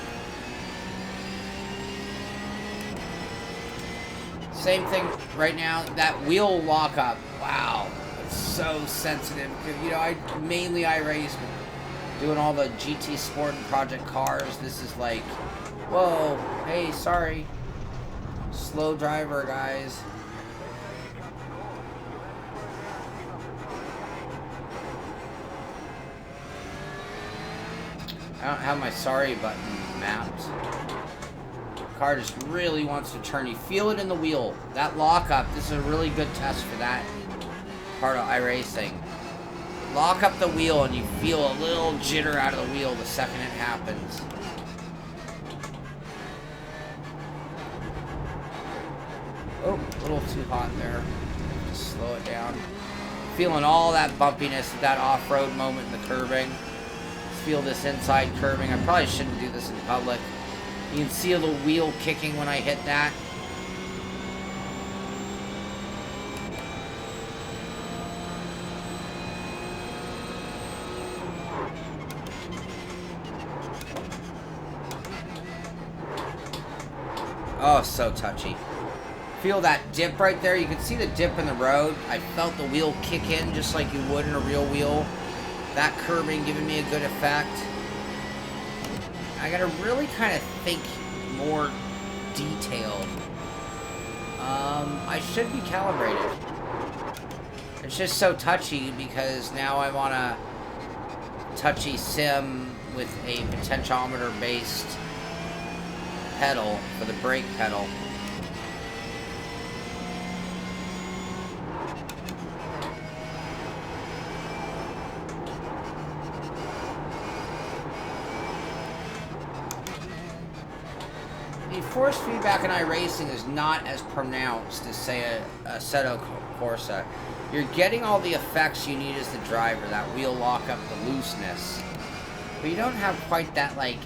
Same thing right now, that wheel lockup. Wow, it's so sensitive. You know, I mainly iRace, doing all the GT Sport and Project Cars. This is like, whoa, hey, sorry. Slow driver, guys. I don't have my sorry button mapped. The car just really wants to turn. You feel it in the wheel. That lockup, this is a really good test for that part of iRacing. Lock up the wheel and you feel a little jitter out of the wheel the second it happens. Oh, a little too hot there. Just slow it down. Feeling all that bumpiness at that off-road moment in the curbing. Feel this inside curving. I probably shouldn't do this in public. You can see the wheel kicking when I hit that. Oh, so touchy. Feel that dip right there. You can see the dip in the road. I felt the wheel kick in just like you would in a real wheel. That curbing giving me a good effect. I gotta really kind of think more detailed. I should be calibrated. It's just so touchy because now I'm on a touchy sim with a potentiometer based pedal for the brake pedal. the force feedback in iRacing is not as pronounced as, say, a Assetto Corsa. You're getting all the effects you need as the driver, that wheel lock-up, the looseness. But you don't have quite that, like,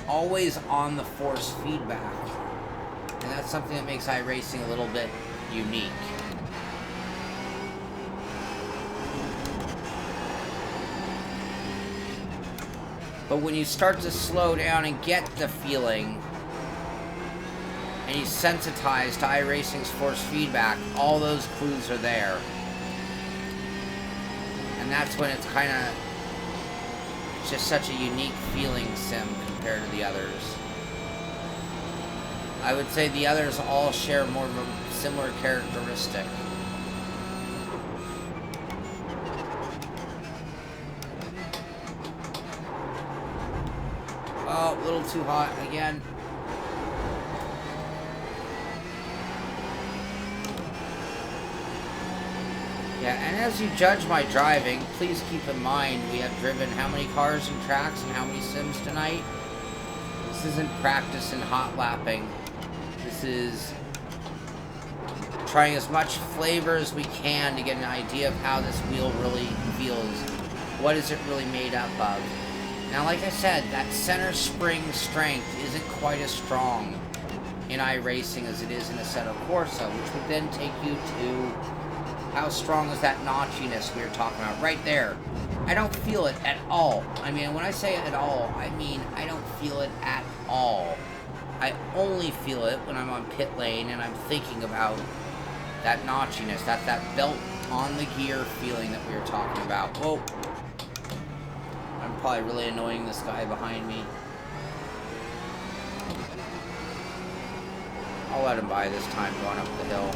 always on the force feedback. And that's something that makes iRacing a little bit unique. But when you start to slow down and get the feeling, and you sensitize to iRacing's force feedback, all those clues are there. And that's when it's kind of just such a unique feeling sim compared to the others. I would say the others all share more of a similar characteristic. Oh, a little too hot again. Yeah, and as you judge my driving, please keep in mind we have driven how many cars and tracks and how many sims tonight. This isn't practice in hot lapping. This is trying as much flavor as we can to get an idea of how this wheel really feels. What is it really made up of? Now, like I said, that center spring strength isn't quite as strong in iRacing as it is in Assetto Corsa, which would then take you to how strong is that notchiness we were talking about right there. I don't feel it at all. I mean, when I say at all, I mean I don't feel it at all. I only feel it when I'm on pit lane and I'm thinking about that notchiness, that belt on the gear feeling that we were talking about. Whoa. I'm probably really annoying this guy behind me. I'll let him by this time going up the hill.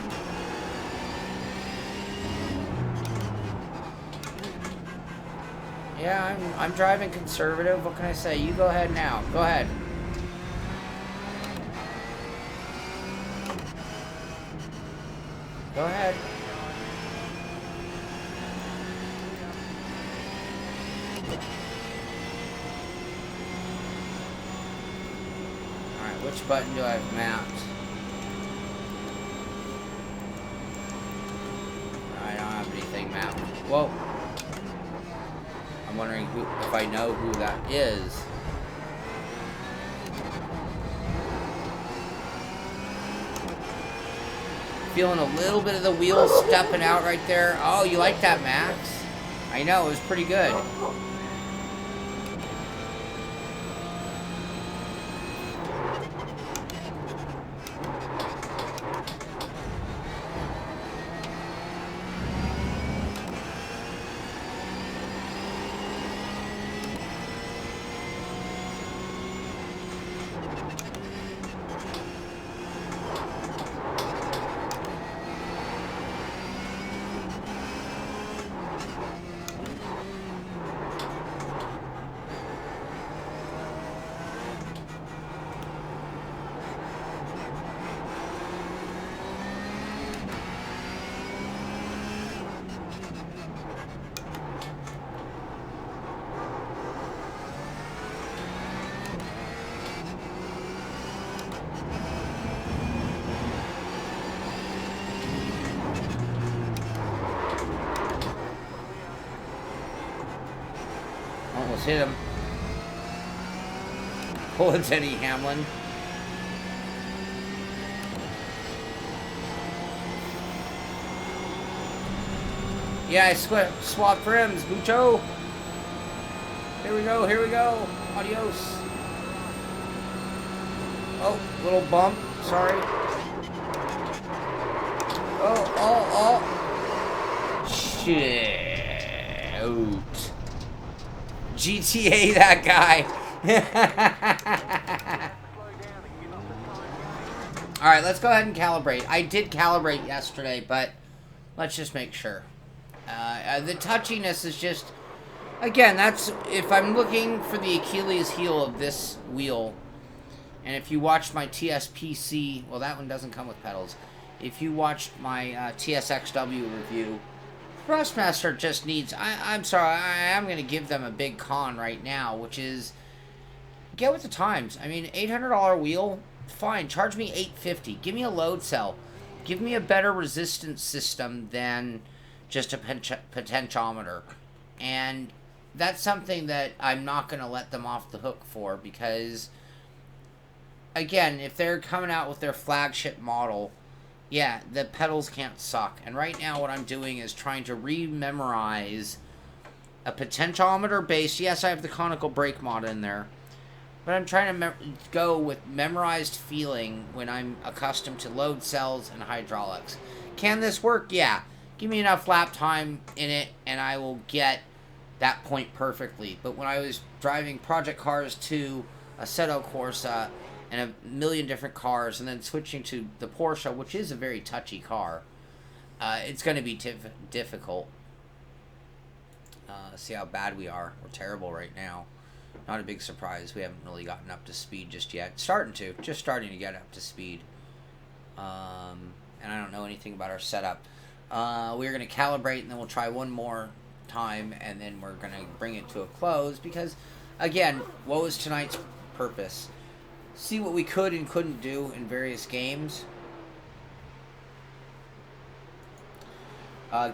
Yeah, I'm driving conservative. What can I say? You go ahead now. Go ahead. Go ahead. Alright, which button do I have mapped? I don't have anything mapped. Whoa. I'm wondering if I know who that is. Feeling a little bit of the wheel stepping out right there. Oh, you like that, Max? I know, it was pretty good. Almost hit him. Pull it, Denny Hamlin. Yeah, I swapped rims, mucho. Here we go, here we go. Adios. Oh, little bump. Sorry. Oh. Shit. GTA that guy. Alright, let's go ahead and calibrate. I did calibrate yesterday, but let's just make sure. The touchiness is just, again, that's, if I'm looking for the Achilles heel of this wheel, and if you watched my TSPC, well, that one doesn't come with pedals. If you watched my TSXW review, Thrustmaster just needs, I'm sorry, I am going to give them a big con right now, which is, get with the times. I mean, $800 wheel fine, charge me $850. Give me a load cell. Give me a better resistance system than just a potentiometer. And that's something that I'm not going to let them off the hook for, because, again, if they're coming out with their flagship model, yeah, the pedals can't suck. And right now what I'm doing is trying to re-memorize a potentiometer base. Yes, I have the conical brake mod in there, but I'm trying to go with memorized feeling when I'm accustomed to load cells and hydraulics. Can this work? Yeah. Give me enough lap time in it and I will get that point perfectly. But when I was driving Project Cars 2, Assetto Corsa, and a million different cars, and then switching to the Porsche, which is a very touchy car, it's going to be difficult. See how bad we are. We're terrible right now. Not a big surprise. We haven't really gotten up to speed just yet. Just starting to get up to speed. And I don't know anything about our setup. We're going to calibrate, and then we'll try one more time, and then we're going to bring it to a close, because, again, what was tonight's purpose? See what we could and couldn't do in various games.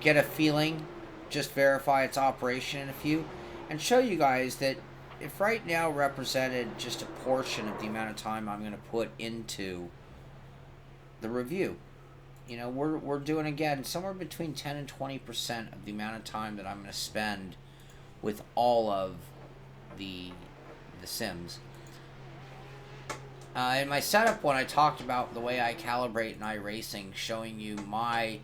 Get a feeling. Just verify its operation in a few. And show you guys that if right now represented just a portion of the amount of time I'm going to put into the review. You know, we're doing, again, somewhere between 10 and 20% of the amount of time that I'm going to spend with all of the Sims. In my setup one, I talked about the way I calibrate in iRacing, showing you my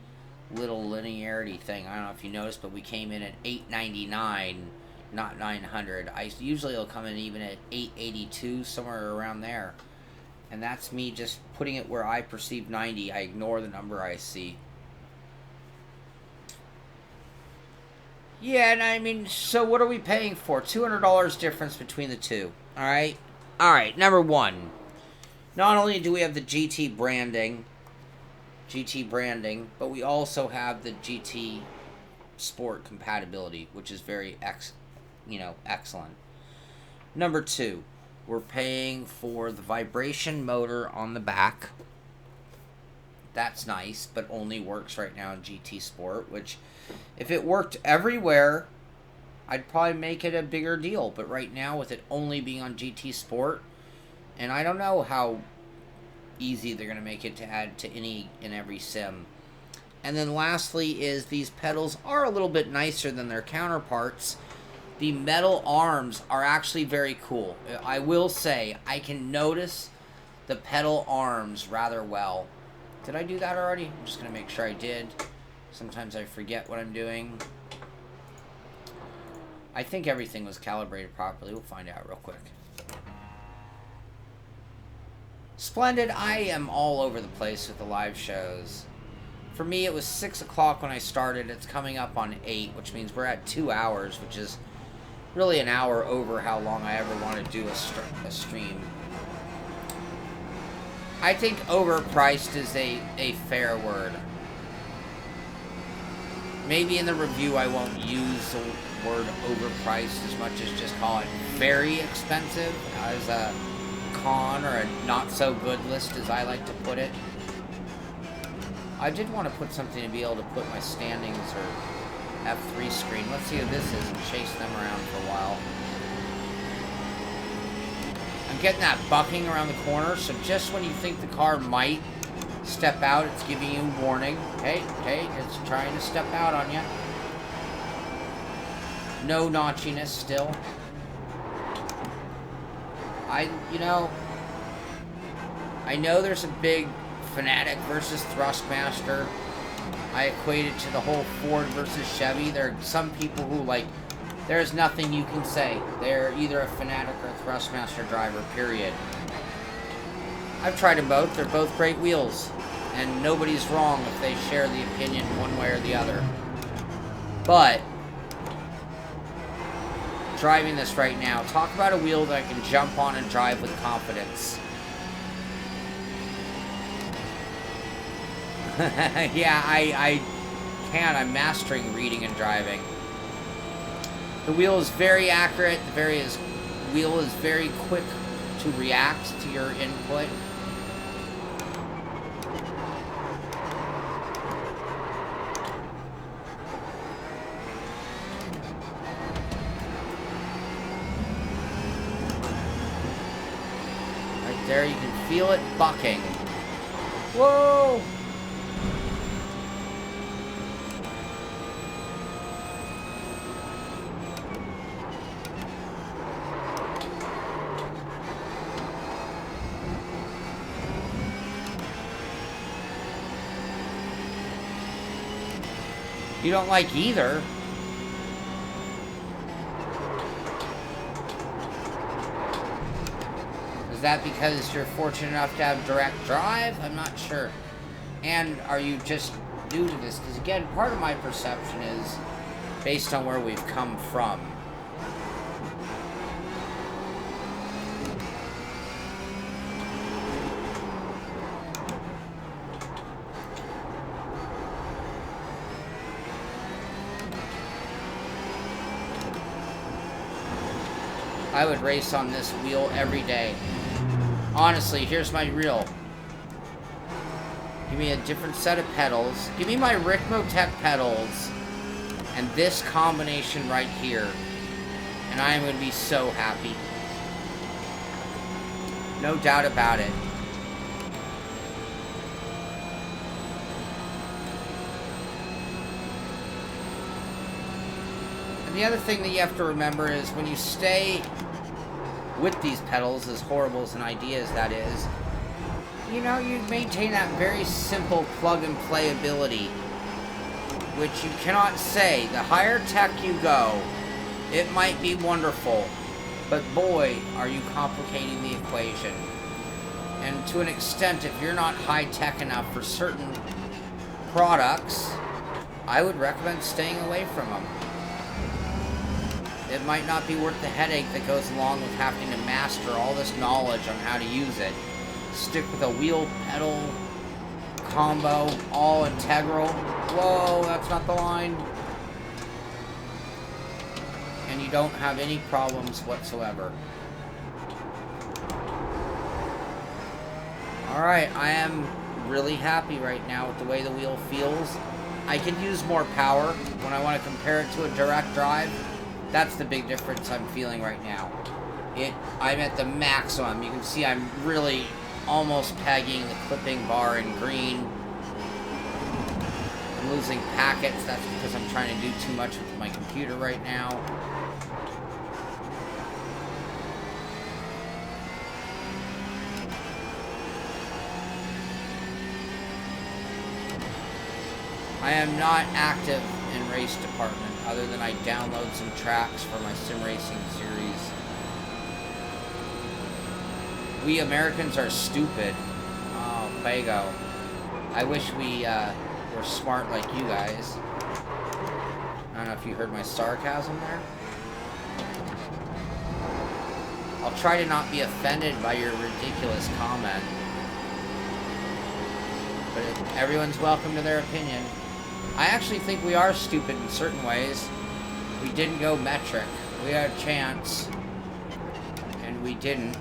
little linearity thing. I don't know if you noticed, but we came in at 899, not 900. Usually it'll come in even at 882, somewhere around there. And that's me just putting it where I perceive 90. I ignore the number I see. Yeah, and I mean, so what are we paying for? $200 difference between the two. Alright? Alright, number one. Not only do we have the GT branding, but we also have the GT Sport compatibility, which is very excellent. Number two. We're paying for the vibration motor on the back. That's nice, but only works right now in GT Sport, which, if it worked everywhere, I'd probably make it a bigger deal. But right now, with it only being on GT Sport, and I don't know how easy they're going to make it to add to any and every sim. And then lastly is these pedals are a little bit nicer than their counterparts. The metal arms are actually very cool. I will say, I can notice the pedal arms rather well. Did I do that already? I'm just going to make sure I did. Sometimes I forget what I'm doing. I think everything was calibrated properly. We'll find out real quick. Splendid. I am all over the place with the live shows. For me, it was 6 o'clock when I started. It's coming up on 8, which means we're at 2 hours, which is really an hour over how long I ever want to do a stream. I think overpriced is a fair word. Maybe in the review I won't use the word overpriced as much as just call it very expensive as a con or a not so good list, as I like to put it. I did want to put something to be able to put my standings or F3 screen. Let's see who this is and chase them around for a while. I'm getting that bucking around the corner, so just when you think the car might step out, it's giving you warning. Hey, it's trying to step out on you. No notchiness still. I know there's a big Fanatic versus Thrustmaster. I equate it to the whole Ford versus Chevy. There are some people who, like, there's nothing you can say. They're either a Fanatic or a Thrustmaster driver, period. I've tried them both. They're both great wheels. And nobody's wrong if they share the opinion one way or the other. But driving this right now, talk about a wheel that I can jump on and drive with confidence. Yeah, I can. I'm mastering reading and driving. The wheel is very accurate. The wheel is very quick to react to your input. There, you can feel it bucking. Whoa! You don't like either. Is that because you're fortunate enough to have direct drive? I'm not sure. And are you just new to this? Because again, part of my perception is based on where we've come from. I would race on this wheel every day. Honestly, here's my reel. Give me a different set of pedals. Give me my Ricmotech pedals and this combination right here. And I am going to be so happy. No doubt about it. And the other thing that you have to remember is when you stay with these pedals, as horrible as an idea as that is, you know, you maintain that very simple plug-and-play ability, which you cannot say. The higher tech you go, it might be wonderful, but boy, are you complicating the equation. And to an extent, if you're not high-tech enough for certain products, I would recommend staying away from them. It might not be worth the headache that goes along with having to master all this knowledge on how to use it. Stick with a wheel pedal combo, all integral. Whoa, that's not the line. And you don't have any problems whatsoever. Alright, I am really happy right now with the way the wheel feels. I can use more power when I want to compare it to a direct drive. That's the big difference I'm feeling right now. I'm at the maximum. You can see I'm really almost pegging the clipping bar in green. I'm losing packets. That's because I'm trying to do too much with my computer right now. I am not active in race department, other than I download some tracks for my sim racing series. We Americans are stupid. Oh, Fago. I wish we were smart like you guys. I don't know if you heard my sarcasm there. I'll try to not be offended by your ridiculous comment. But everyone's welcome to their opinion. I actually think we are stupid in certain ways. We didn't go metric. We had a chance, and we didn't.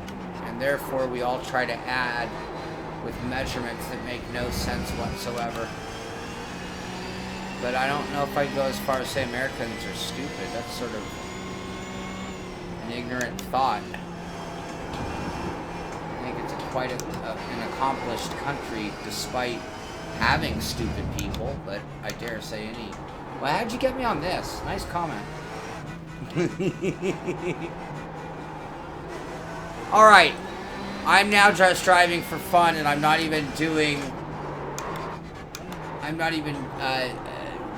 And therefore, we all try to add with measurements that make no sense whatsoever. But I don't know if I'd go as far as say Americans are stupid. That's sort of an ignorant thought. I think it's quite an accomplished country, despite having stupid people, but I dare say any. Well, how'd you get me on this? Nice comment. Alright. I'm now just driving for fun, and I'm not even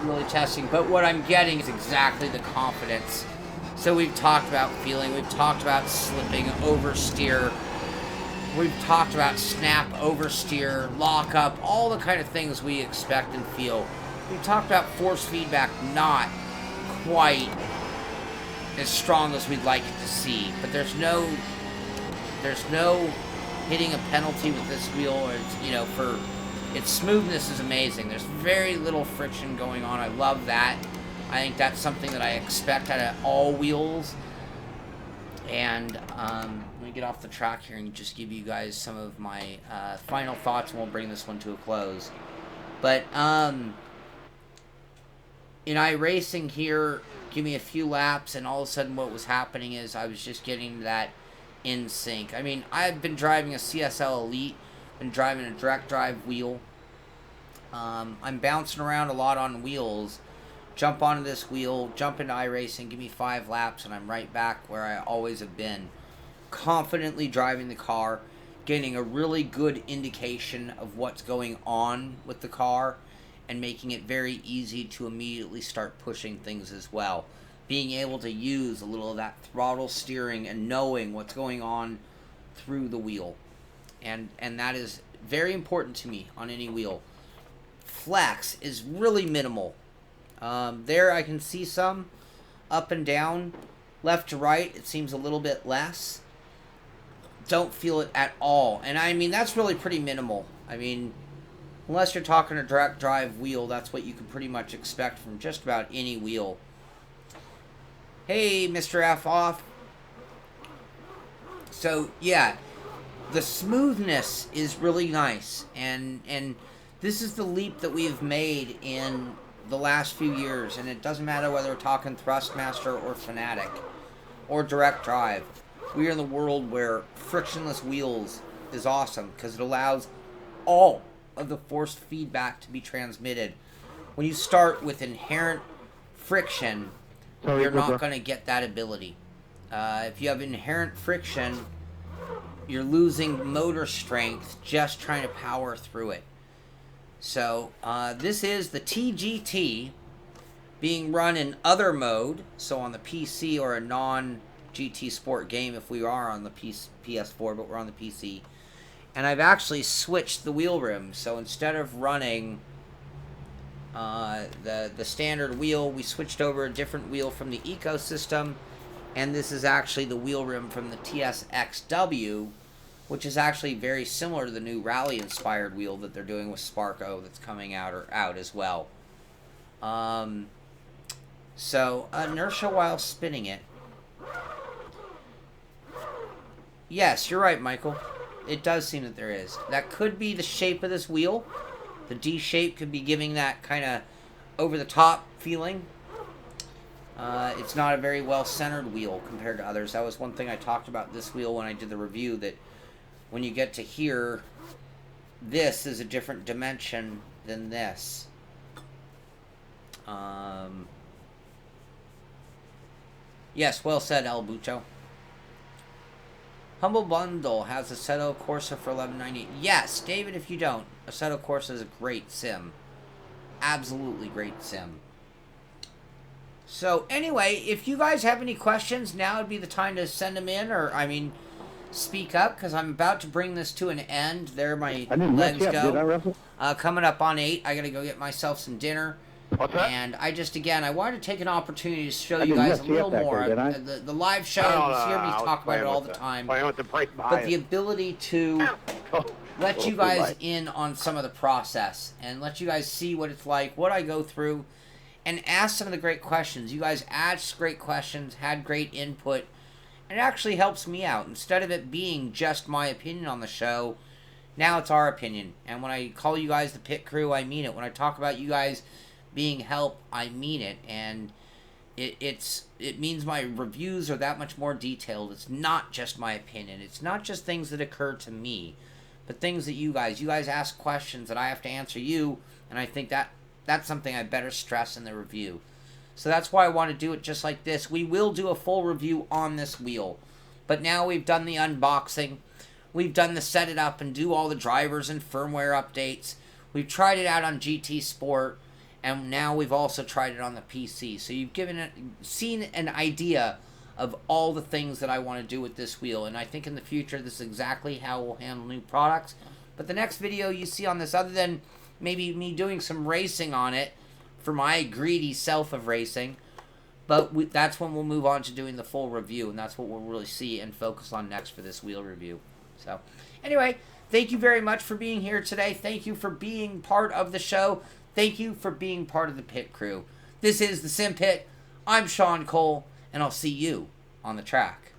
really testing, but what I'm getting is exactly the confidence. So we've talked about feeling, we've talked about slipping, oversteer, we've talked about snap, oversteer, lock up, all the kind of things we expect and feel. We've talked about force feedback not quite as strong as we'd like it to see, but there's no hitting a penalty with this wheel, or you know, for its smoothness is amazing. There's very little friction going on. I love that. I think that's something that I expect out of all wheels. And let me get off the track here and just give you guys some of my final thoughts, and we'll bring this one to a close. But in iRacing here, give me a few laps, and all of a sudden what was happening is I was just getting that in sync. I mean, I've been driving a CSL Elite, been driving a direct drive wheel. I'm bouncing around a lot on wheels. Jump onto this wheel, jump into iRacing, give me 5 laps, and I'm right back where I always have been. Confidently driving the car, getting a really good indication of what's going on with the car, and making it very easy to immediately start pushing things as well. Being able to use a little of that throttle steering and knowing what's going on through the wheel. And that is very important to me on any wheel. Flex is really minimal. There I can see some up and down, left to right it seems a little bit less. Don't feel it at all, and I mean that's really pretty minimal. I mean, unless you're talking a direct drive wheel, that's what you can pretty much expect from just about any wheel. Hey, Mr. F off. So yeah, the smoothness is really nice, and this is the leap that we've made in the last few years, and it doesn't matter whether we're talking Thrustmaster or Fanatic or direct drive. We are in the world where frictionless wheels is awesome because it allows all of the forced feedback to be transmitted. When you start with inherent friction, you're not going to get that ability. If you have inherent friction, you're losing motor strength just trying to power through it. So, this is the T-GT being run in other mode, so on the PC or a non-GT Sport game if we are on the PS4, but we're on the PC. And I've actually switched the wheel rim, so instead of running the standard wheel, we switched over a different wheel from the ecosystem, and this is actually the wheel rim from the TSXW, which is actually very similar to the new rally-inspired wheel that they're doing with Sparko that's coming out as well. So, inertia while spinning it. Yes, you're right, Michael. It does seem that there is. That could be the shape of this wheel. The D shape could be giving that kind of over-the-top feeling. It's not a very well-centered wheel compared to others. That was one thing I talked about this wheel when I did the review, that when you get to here, this is a different dimension than this. Yes, well said, El Bucho. Humble Bundle has Assetto Corsa for $11.98. Yes, David, if you don't, Assetto Corsa is a great sim. Absolutely great sim. So, anyway, if you guys have any questions, now would be the time to send them in, or, I mean, speak up, because I'm about to bring this to an end. There my legs go. Did I wrestle? Coming up on 8, I gotta go get myself some dinner. What's that? And I just, again, I wanted to take an opportunity to show you guys a little more. The live show, you hear me talk about it all the time. But the ability to let you guys in on some of the process and let you guys see what it's like, what I go through, and ask some of the great questions. You guys asked great questions, had great input, and it actually helps me out. Instead of it being just my opinion on the show, now it's our opinion. And when I call you guys the pit crew, I mean it. When I talk about you guys being help, I mean it. And it means my reviews are that much more detailed. It's not just my opinion. It's not just things that occur to me, but things that you guys ask questions that I have to answer you, and I think that's something I better stress in the review. So that's why I want to do it just like this. We will do a full review on this wheel, but now we've done the unboxing, we've done the set it up and do all the drivers and firmware updates, we've tried it out on GT Sport, and now we've also tried it on the PC. So you've seen an idea of all the things that I want to do with this wheel, and I think in the future this is exactly how we'll handle new products. But the next video you see on this, other than maybe me doing some racing on it for my greedy self of racing, but that's when we'll move on to doing the full review, and that's what we'll really see and focus on next for this wheel review. So anyway, thank you very much for being here today. Thank you for being part of the show. Thank you for being part of the pit crew. This is the Simpit. I'm Sean Cole, and I'll see you on the track.